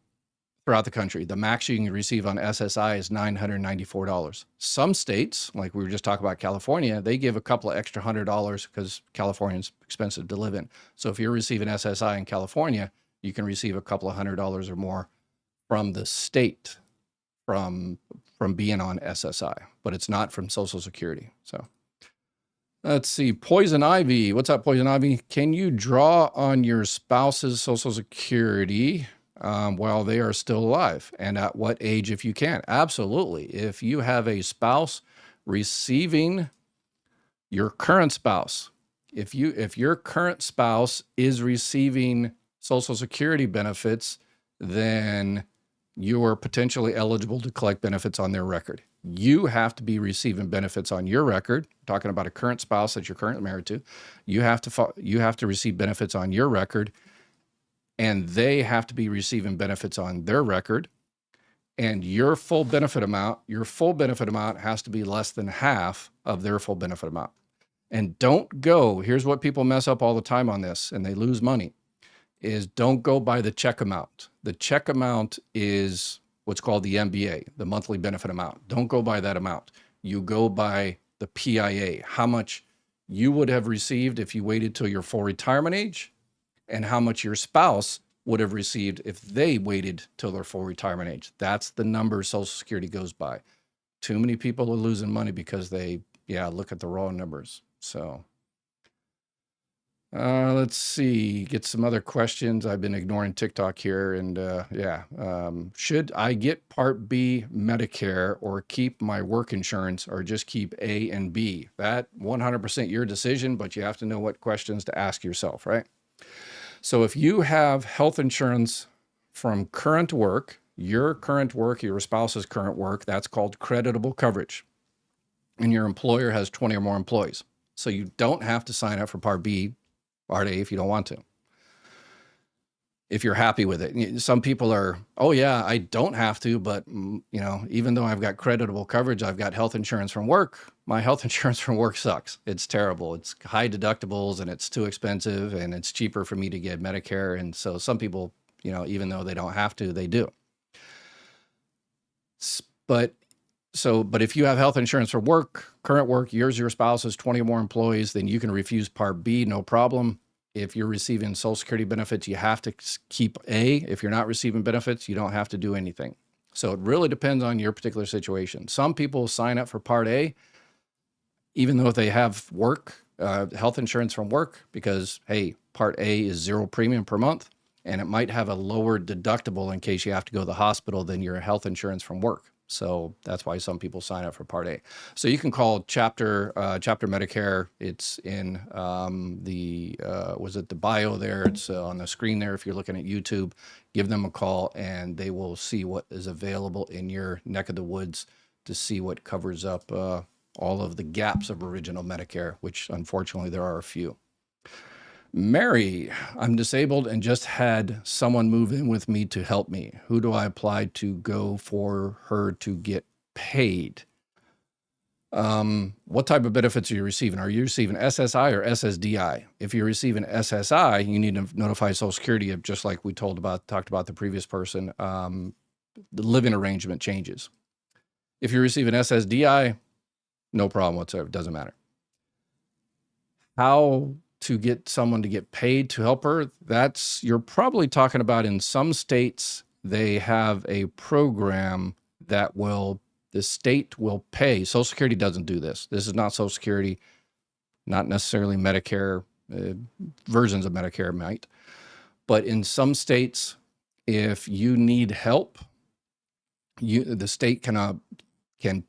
throughout the country. The max you can receive on SSI is $994. Some states, like we were just talking about California, they give a couple of extra $100 because California's expensive to live in. So if you're receiving SSI in California, you can receive a couple of $100 or more from the state from being on SSI, but it's not from Social Security. So let's see, Poison Ivy. What's up, Poison Ivy? Can you draw on your spouse's Social Security while they are still alive? And at what age, if you can? Absolutely. If you have a spouse receiving your current spouse, if your current spouse is receiving Social Security benefits, then you are potentially eligible to collect benefits on their record. You have to be receiving benefits on your record. Talking about a current spouse that you're currently married to, you have to receive benefits on your record, and they have to be receiving benefits on their record. And your full benefit amount has to be less than half of their full benefit amount. And don't go. Here's what people mess up all the time on this, and they lose money. Is don't go by the check amount. The check amount is what's called the MBA, the monthly benefit amount. Don't go by that amount. You go by the PIA, how much you would have received if you waited till your full retirement age, and how much your spouse would have received if they waited till their full retirement age. That's the number Social Security goes by. Too many people are losing money because they, look at the wrong numbers. So let's see, get some other questions. I've been ignoring TikTok here, and should I get Part B Medicare or keep my work insurance, or just keep A and B? That 100% your decision, but you have to know what questions to ask yourself, right? So if you have health insurance from current work, your spouse's current work, that's called creditable coverage, and your employer has 20 or more employees. So you don't have to sign up for Part B, Part A if you don't want to, if you're happy with it. Some people are, I don't have to, but even though I've got creditable coverage, I've got health insurance from work. My health insurance from work sucks. It's terrible. It's high deductibles and it's too expensive, and it's cheaper for me to get Medicare. And so some people, even though they don't have to, they do. But if you have health insurance for work, current work, your spouse has 20 or more employees, then you can refuse Part B, no problem. If you're receiving Social Security benefits, you have to keep A. If you're not receiving benefits, you don't have to do anything. So it really depends on your particular situation. Some people sign up for Part A, even though they have work, health insurance from work, because, hey, Part A is 0 premium per month, and it might have a lower deductible in case you have to go to the hospital than your health insurance from work. So that's why some people sign up for Part A. So you can call Chapter Medicare. It's in the bio there. It's on the screen there if you're looking at YouTube. Give them a call, and they will see what is available in your neck of the woods to see what covers up all of the gaps of original Medicare, which unfortunately there are a few. Mary, I'm disabled and just had someone move in with me to help me. Who do I apply to go for her to get paid? What type of benefits are you receiving? Are you receiving SSI or SSDI? If you're receiving SSI, you need to notify Social Security of, just like we talked about the previous person, the living arrangement changes. If you're receiving SSDI, no problem whatsoever. It doesn't matter. How to get someone to get paid to help her, you're probably talking about, in some states, they have a program that will the state will pay. Social Security doesn't do this. This is not Social Security, not necessarily Medicare. Versions of Medicare might. But in some states, if you need help, the state can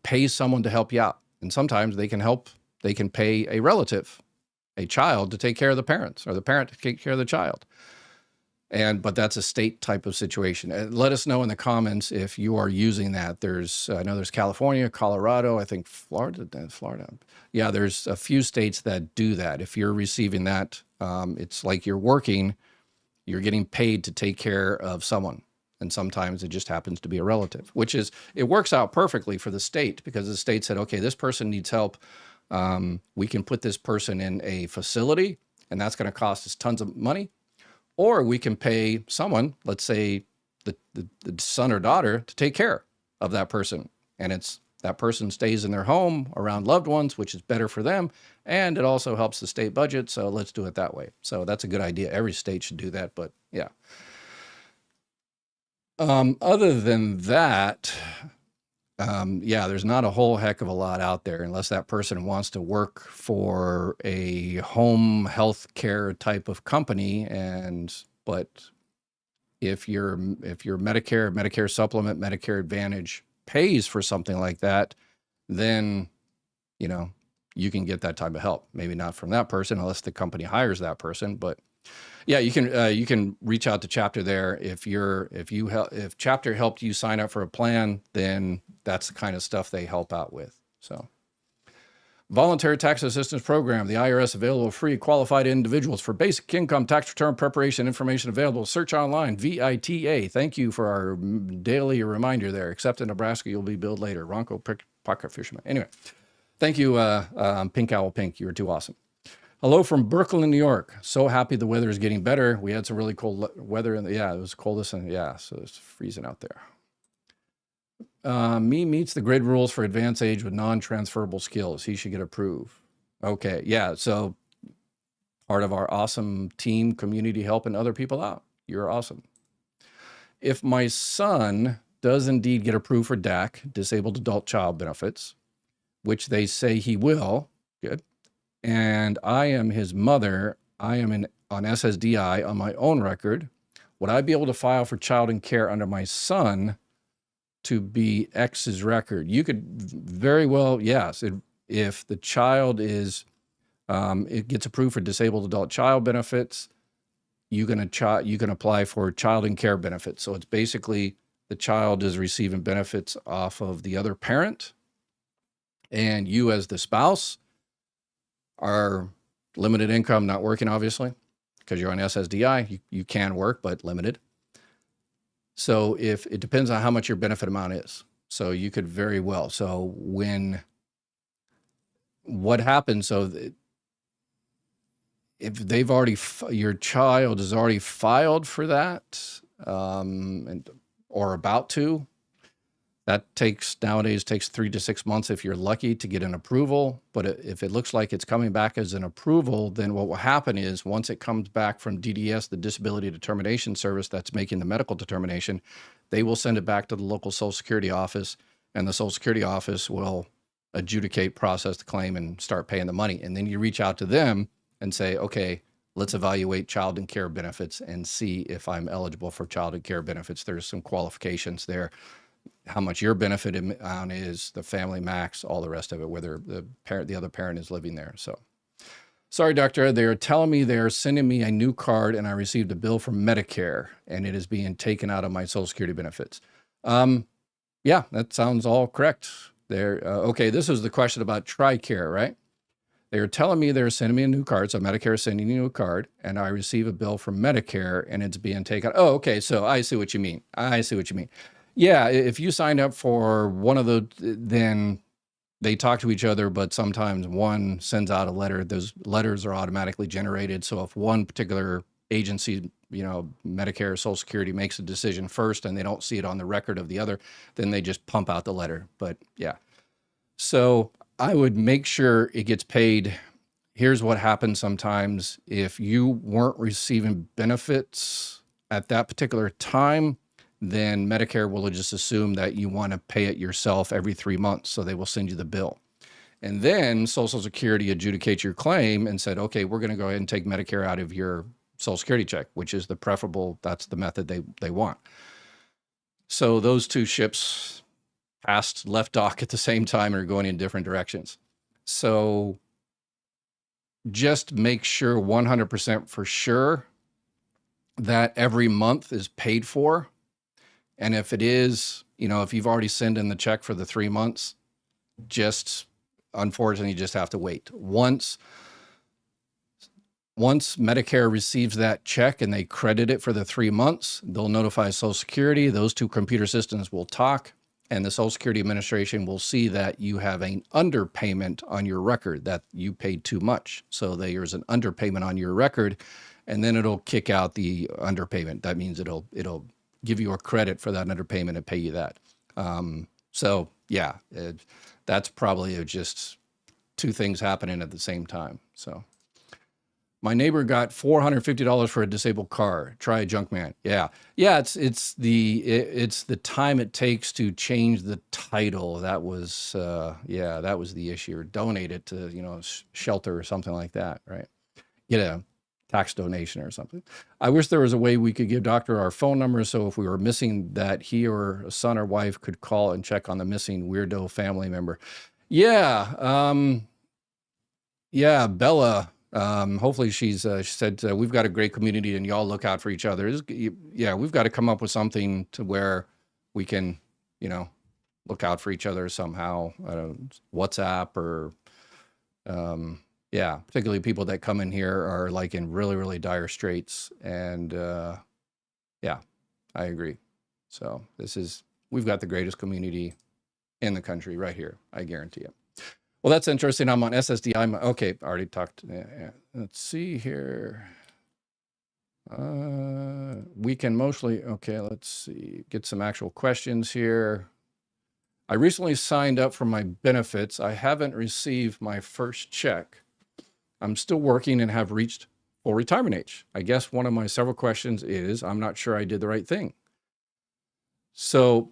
pay someone to help you out. And sometimes they can pay a relative, a child, to take care of the parents, or the parent to take care of the child. But that's a state type of situation. Let us know in the comments if you are using that. I know there's California, Colorado, I think Florida. Yeah, there's a few states that do that. If you're receiving that, it's like you're working, you're getting paid to take care of someone. And sometimes it just happens to be a relative, it works out perfectly for the state, because the state said, okay, this person needs help. We can put this person in a facility, and that's going to cost us tons of money. Or we can pay someone, let's say the son or daughter, to take care of that person. And that person stays in their home around loved ones, which is better for them. And it also helps the state budget. So let's do it that way. So that's a good idea. Every state should do that. But yeah. Other than that, there's not a whole heck of a lot out there, unless that person wants to work for a home health care type of company. But if your Medicare supplement, Medicare Advantage pays for something like that, then, you can get that type of help. Maybe not from that person, unless the company hires that person. But yeah, you can reach out to Chapter there. If Chapter helped you sign up for a plan, then that's the kind of stuff they help out with. So, Voluntary Tax Assistance Program, the IRS, available free qualified individuals for basic income tax return preparation. Information available. Search online, VITA. Thank you for our daily reminder there. Except in Nebraska, you'll be billed later. Ronco Pocket Fisherman. Anyway, thank you, Pink Owl Pink. You were too awesome. Hello from Brooklyn, New York. So happy the weather is getting better. We had some really cold weather. It was coldest, so it's freezing out there. Me meets the grid rules for advanced age with non-transferable skills. He should get approved. Okay, yeah, so part of our awesome team community helping other people out. You're awesome. If my son does indeed get approved for DAC, Disabled Adult Child Benefits, which they say he will, good, and I am his mother, I am on SSDI on my own record, would I be able to file for child and care under my son to be X's record? You could very well, yes. If the child is, it gets approved for Disabled Adult Child Benefits, you can apply for child and care benefits. So it's basically the child is receiving benefits off of the other parent, and you as the spouse are limited income, not working, obviously, because you're on SSDI. You can work, but limited. So if it depends on how much your benefit amount is. So you could very well. So what happens? So if they've already, your child is already filed for that, or about to, that nowadays takes 3 to 6 months if you're lucky to get an approval. But if it looks like it's coming back as an approval, then what will happen is once it comes back from DDS, the Disability Determination Service that's making the medical determination, they will send it back to the local Social Security office, and the Social Security office will adjudicate, process the claim, and start paying the money. And then you reach out to them and say, okay, let's evaluate child and care benefits and see if I'm eligible for child and care benefits. There's some qualifications there. How much your benefit amount is, the family max, all the rest of it, whether the other parent is living there. So, sorry, doctor, they're telling me they're sending me a new card, and I received a bill from Medicare, and it is being taken out of my Social Security benefits. Yeah, that sounds all correct. Okay, this is the question about TRICARE, right? They're telling me they're sending me a new card, so Medicare is sending you a card, and I receive a bill from Medicare, and it's being taken. Oh, okay, so I see what you mean. Yeah, if you signed up for one of the, then they talk to each other, but sometimes one sends out a letter. Those letters are automatically generated. So if one particular agency, Medicare, Social Security, makes a decision first and they don't see it on the record of the other, then they just pump out the letter. But yeah, so I would make sure it gets paid. Here's what happens sometimes. If you weren't receiving benefits at that particular time, then Medicare will just assume that you want to pay it yourself every 3 months. So they will send you the bill. And then Social Security adjudicates your claim and said, okay, we're going to go ahead and take Medicare out of your Social Security check, which is the preferable, that's the method they want. So those two ships passed left dock at the same time and are going in different directions. So just make sure 100% for sure that every month is paid for. And if it is, if you've already sent in the check for the 3 months, unfortunately, you just have to wait. Once Medicare receives that check and they credit it for the 3 months, they'll notify Social Security. Those two computer systems will talk, and the Social Security Administration will see that you have an underpayment on your record, that you paid too much. So there's an underpayment on your record, and then it'll kick out the underpayment. That means it'll give you a credit for that underpayment and pay you that. So yeah, that's probably just two things happening at the same time. So my neighbor got $450 for a disabled car. Try a junk man. Yeah. It's the time it takes to change the title. That was the issue. Or donate it to shelter or something like that. Right. Get a tax donation or something. I wish there was a way we could give doctor our phone number, so if we were missing, that he or a son or wife could call and check on the missing weirdo family member. Yeah. Bella. Hopefully she said, we've got a great community and y'all look out for each other. We've got to come up with something to where we can, look out for each other somehow. WhatsApp or, particularly people that come in here are like in really, really dire straits. And I agree. So we've got the greatest community in the country right here. I guarantee it. Well, that's interesting. I'm on SSDI. Okay, I already talked. Let's see here. We can mostly, okay, let's see, get some actual questions here. I recently signed up for my benefits. I haven't received my first check. I'm still working and have reached full retirement age. I guess one of my several questions is, I'm not sure I did the right thing. So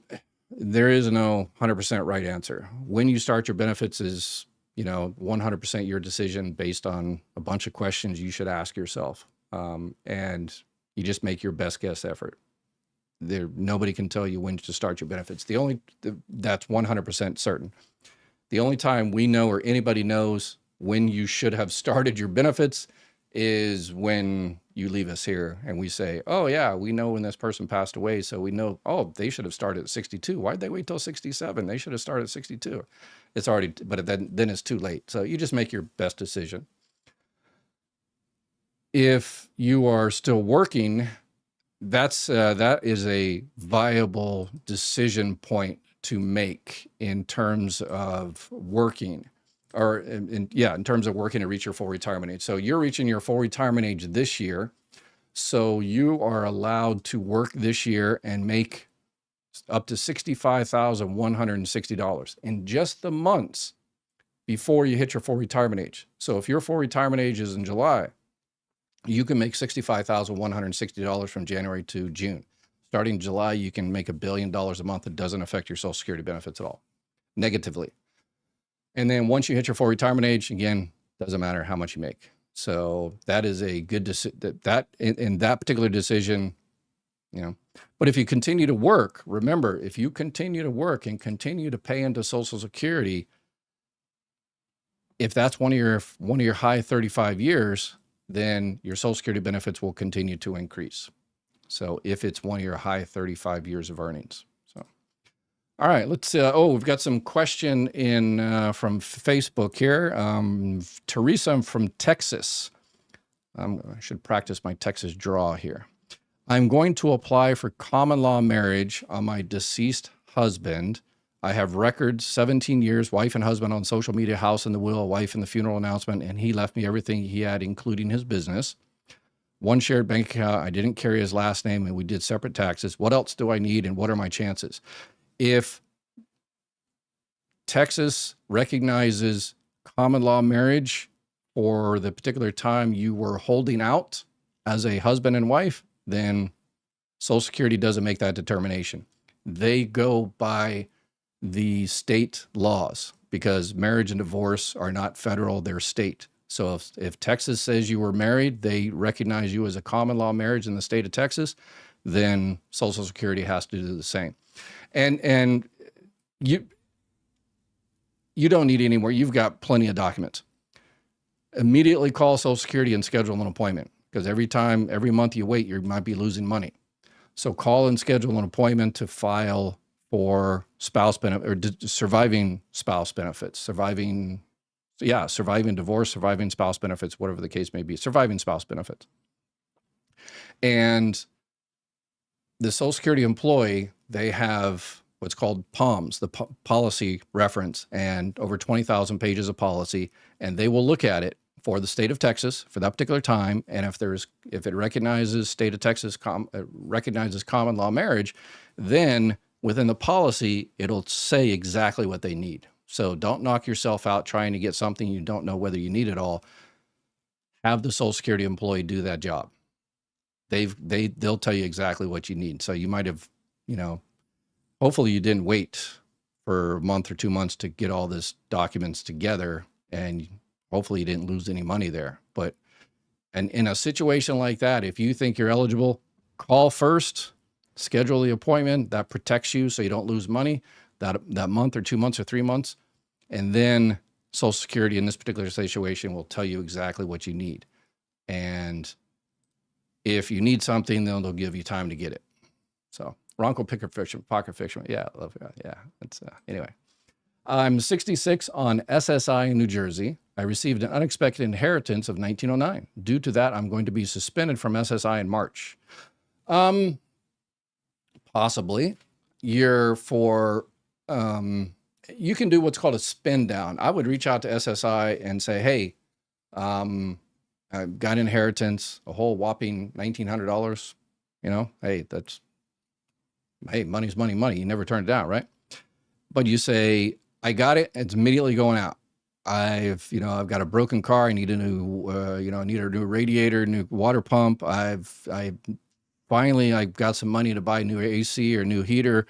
there is no 100% right answer. When you start your benefits is, 100% your decision based on a bunch of questions you should ask yourself. And you just make your best guess effort. Nobody can tell you when to start your benefits. That's 100% certain. The only time we know or anybody knows when you should have started your benefits is when you leave us here and we say, oh yeah, we know when this person passed away. So we know, oh, they should have started at 62. Why'd they wait till 67? They should have started at 62. It's already, but then it's too late. So you just make your best decision. If you are still working, that is a viable decision point to make in terms of working. In terms of working to reach your full retirement age. So you're reaching your full retirement age this year. So you are allowed to work this year and make up to $65,160 in just the months before you hit your full retirement age. So if your full retirement age is in July, you can make $65,160 from January to June. Starting July, you can make $1 billion a month. It doesn't affect your Social Security benefits at all, negatively. And then once you hit your full retirement age, again, doesn't matter how much you make. So that is a good decision. In that particular decision, But if you continue to work, remember, if you continue to work and continue to pay into Social Security, if that's one of your high 35 years, then your Social Security benefits will continue to increase. So if it's one of your high 35 years of earnings. All right, let's, we've got some question from Facebook here. Teresa from Texas. I should practice my Texas draw here. I'm going to apply for common law marriage on my deceased husband. I have records, 17 years, wife and husband on social media, house in the will, wife in the funeral announcement, and he left me everything he had, including his business. One shared bank account. I didn't carry his last name, and we did separate taxes. What else do I need, and what are my chances? If Texas recognizes common law marriage for the particular time you were holding out as a husband and wife, then Social Security doesn't make that determination. They go by the state laws because marriage and divorce are not federal, they're state. So if Texas says you were married, they recognize you as a common law marriage in the state of Texas, then Social Security has to do the same. And you don't need any more. You've got plenty of documents. Immediately call Social Security and schedule an appointment because every month you wait, you might be losing money. So call and schedule an appointment to file for spouse benefit or surviving spouse benefits, surviving divorce, surviving spouse benefits, whatever the case may be, surviving spouse benefits. And the Social Security employee, they have what's called POMS, the policy reference, and over 20,000 pages of policy, and they will look at it for the state of Texas for that particular time. And if it recognizes state of Texas recognizes common law marriage, then within the policy, it'll say exactly what they need. So don't knock yourself out trying to get something you don't know whether you need it all. Have the Social Security employee do that job. They'll tell you exactly what you need. So you might have, hopefully you didn't wait for a month or 2 months to get all this documents together, and hopefully you didn't lose any money there. But and in a situation like that, if you think you're eligible, call first, schedule the appointment. That protects you so you don't lose money that month or 2 months or 3 months. And then Social Security in this particular situation will tell you exactly what you need. And if you need something, then they'll give you time to get it. So Ronco Picker Fiction, Pocket Fiction. Yeah, love that. Yeah. That's anyway. I'm 66 on SSI in New Jersey. I received an unexpected inheritance of 1909. Due to that, I'm going to be suspended from SSI in March. Possibly. You can do what's called a spin down. I would reach out to SSI and say, hey, I've got inheritance, a whole whopping $1,900. Hey, money's money. You never turn it down, right? But you say, I got it. It's immediately going out. I've got a broken car. I need a new, need a new radiator, new water pump. I've got some money to buy a new AC or new heater.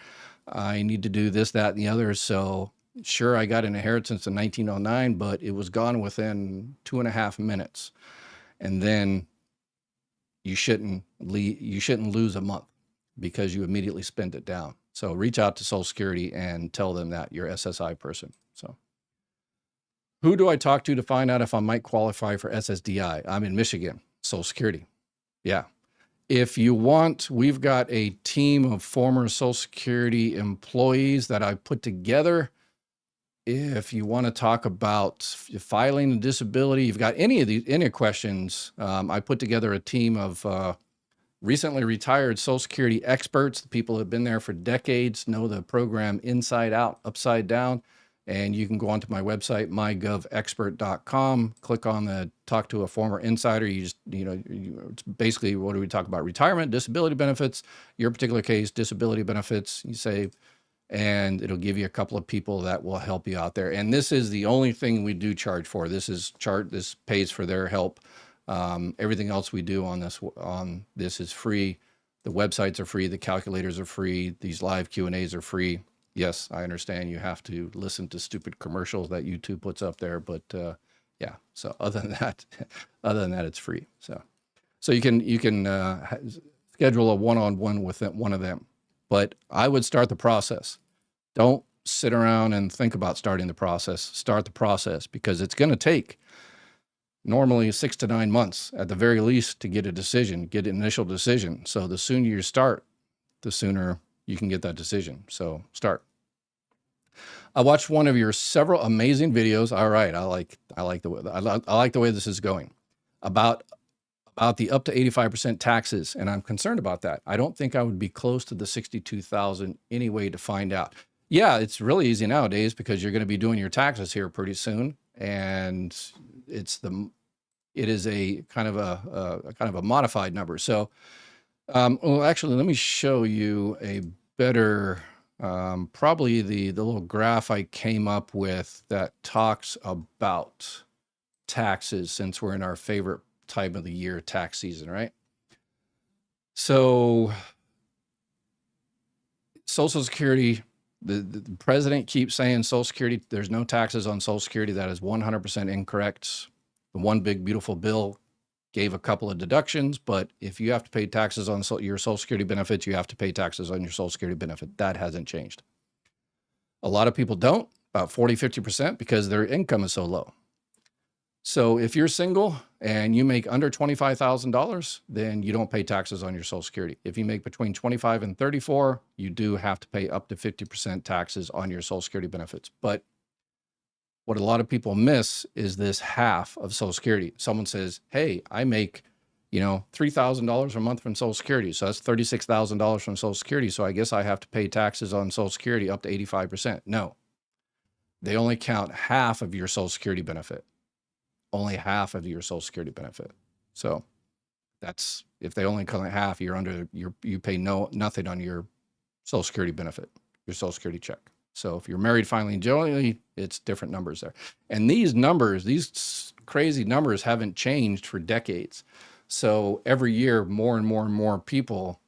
I need to do this, that, and the other. So sure, I got an inheritance in 1909, but it was gone within 2.5 minutes. And then you shouldn't lose a month because you immediately spent it down. So reach out to Social Security and tell them that you're SSI person. So who do I talk to find out if I might qualify for SSDI? I'm in Michigan, Social Security. Yeah. If you want, we've got a team of former Social Security employees that I put together. If you want to talk about filing a disability, you've got any questions, I put together a team of recently retired Social Security experts. The people who have been there for decades, know the program inside out, upside down. And you can go onto my website, mygovexpert.com, click on the talk to a former insider. It's basically, what do we talk about? Retirement, disability benefits, your particular case, disability benefits, you say, and it'll give you a couple of people that will help you out there. And this is the only thing we do charge for. This pays for their help. Everything else we do on this is free. The websites are free. The calculators are free. These live Q&As are free. Yes, I understand you have to listen to stupid commercials that YouTube puts up there, but yeah. So other than that, it's free. So you can schedule a one-on-one with one of them. But I would start the process. Don't sit around and think about starting the process. Start the process because it's going to take normally 6 to 9 months at the very least to get an initial decision. So the sooner you start, the sooner you can get that decision. So start. I watched one of your several amazing videos. All right, I like the way this is going about the up to 85% taxes, and I'm concerned about that. I don't think I would be close to the 62,000 anyway to find out. Yeah, it's really easy nowadays because you're going to be doing your taxes here pretty soon, and it is a kind of a modified number. So, well, actually, let me show you a better, probably the little graph I came up with that talks about taxes, since we're in our favorite time of the year, tax season, right? So Social Security, the president keeps saying Social Security, there's no taxes on Social Security. That is 100% incorrect. The one big beautiful bill gave a couple of deductions, but if you have to pay taxes on your Social Security benefits, you have to pay taxes on your Social Security benefit. That hasn't changed. A lot of people don't, about 40, 50%, because their income is so low. So if you're single and you make under $25,000, then you don't pay taxes on your Social Security. If you make between 25 and 34, you do have to pay up to 50% taxes on your Social Security benefits. But what a lot of people miss is this half of Social Security. Someone says, hey, I make, $3,000 a month from Social Security. So that's $36,000 from Social Security. So I guess I have to pay taxes on Social Security up to 85%. No, they only count half of your Social Security benefit. Only half of your Social Security benefit. So that's, if they only count half, you pay nothing on your Social Security benefit, your Social Security check. So if you're married, finally, and jointly, it's different numbers there. And these numbers, these crazy numbers haven't changed for decades. So every year, more and more and more people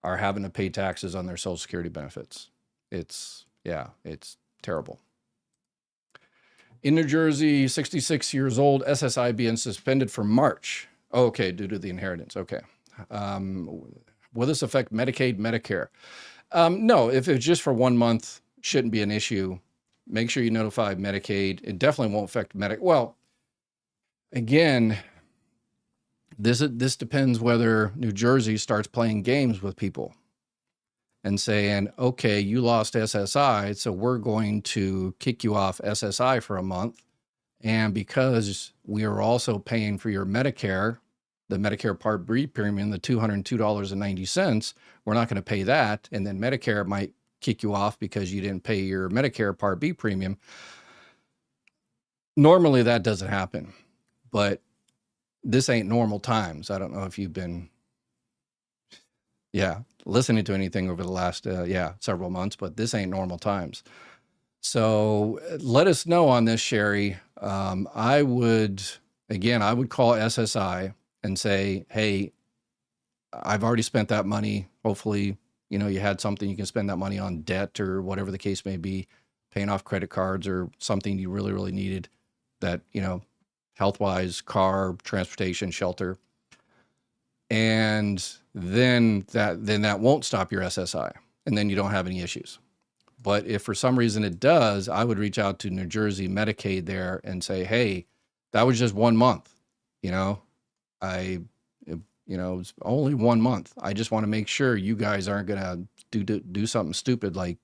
are having to pay taxes on their Social Security benefits. It's terrible. In New Jersey, 66 years old, SSI being suspended for March. Okay, due to the inheritance. Okay. Will this affect Medicaid, Medicare? No, if it's just for 1 month, shouldn't be an issue. Make sure you notify Medicaid. It definitely won't affect Medicaid. Well, again, this depends whether New Jersey starts playing games with people and saying, okay, you lost SSI, so we're going to kick you off SSI for a month. And because we are also paying for your Medicare, the Medicare Part B premium, the $202.90, we're not going to pay that. And then Medicare might kick you off because you didn't pay your Medicare Part B premium. Normally that doesn't happen, but this ain't normal times. I don't know if you've been listening to anything over the last, several months, but this ain't normal times. So let us know on this, Sherry. I would call SSI and say, hey, I've already spent that money. Hopefully, you had something you can spend that money on, debt or whatever the case may be, paying off credit cards or something you really, really needed that, health-wise, car, transportation, shelter. And then that won't stop your SSI, and then you don't have any issues. But if for some reason it does, I would reach out to New Jersey Medicaid there and say, hey, that was just 1 month. It's only 1 month. I just want to make sure you guys aren't going to do something stupid like,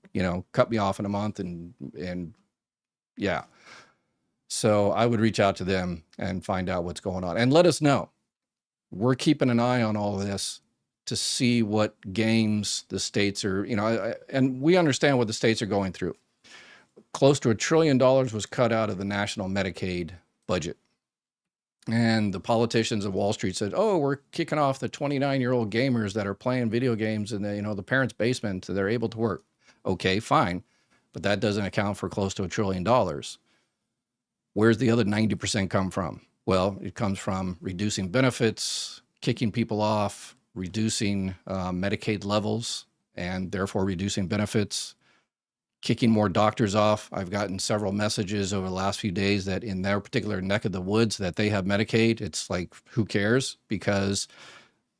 cut me off in a month and yeah. So I would reach out to them and find out what's going on and let us know. We're keeping an eye on all of this to see what games the states are, and we understand what the states are going through. Close to $1 trillion was cut out of the national Medicaid budget. And the politicians of Wall Street said, oh, we're kicking off the 29-year-old gamers that are playing video games in the parents' basement so they're able to work. Okay, fine. But that doesn't account for close to $1 trillion. Where's the other 90% come from? Well, it comes from reducing benefits, kicking people off, reducing Medicaid levels, and therefore reducing benefits, kicking more doctors off. I've gotten several messages over the last few days that in their particular neck of the woods that they have Medicaid. It's like, who cares? Because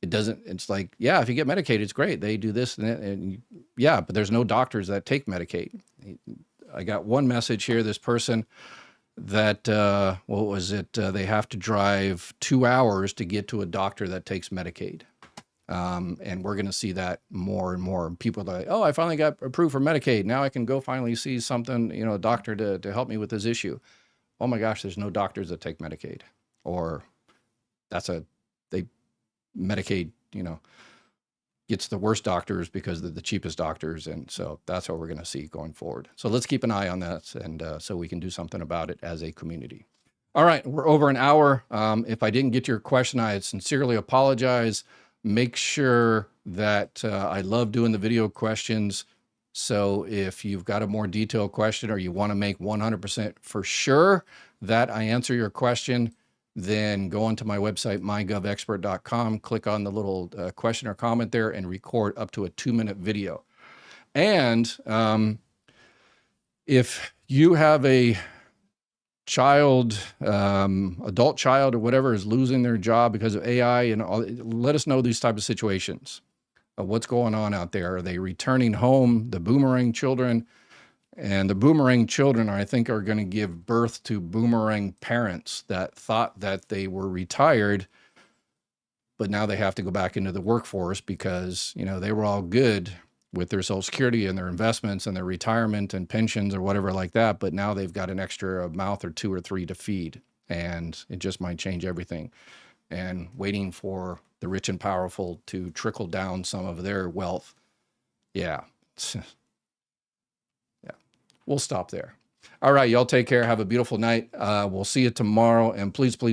it's like, yeah, if you get Medicaid, it's great. They do this and yeah, but there's no doctors that take Medicaid. I got one message here, this person that, they have to drive 2 hours to get to a doctor that takes Medicaid. And we're going to see that more and more. People are like, oh, I finally got approved for Medicaid. Now I can go finally see something, a doctor to help me with this issue. Oh my gosh, there's no doctors that take Medicaid, or Medicaid, gets the worst doctors because they're the cheapest doctors. And so that's what we're going to see going forward. So let's keep an eye on that. And so we can do something about it as a community. All right. We're over an hour. If I didn't get to your question, I sincerely apologize. Make sure that I love doing the video questions. So if you've got a more detailed question or you want to make 100% for sure that I answer your question, then go onto my website, mygovexpert.com, click on the little question or comment there and record up to a 2-minute video. And if you have a child, adult child or whatever is losing their job because of AI and all, let us know these type of situations. What's going on out there? Are they returning home, the boomerang children? And the boomerang children, I think, are going to give birth to boomerang parents that thought that they were retired, but now they have to go back into the workforce because, you know, they were all good with their Social Security and their investments and their retirement and pensions or whatever like that. But now they've got an extra mouth or two or three to feed, and it just might change everything. And waiting for the rich and powerful to trickle down some of their wealth. Yeah. Yeah. We'll stop there. All right. Y'all take care. Have a beautiful night. We'll see you tomorrow. And please, please,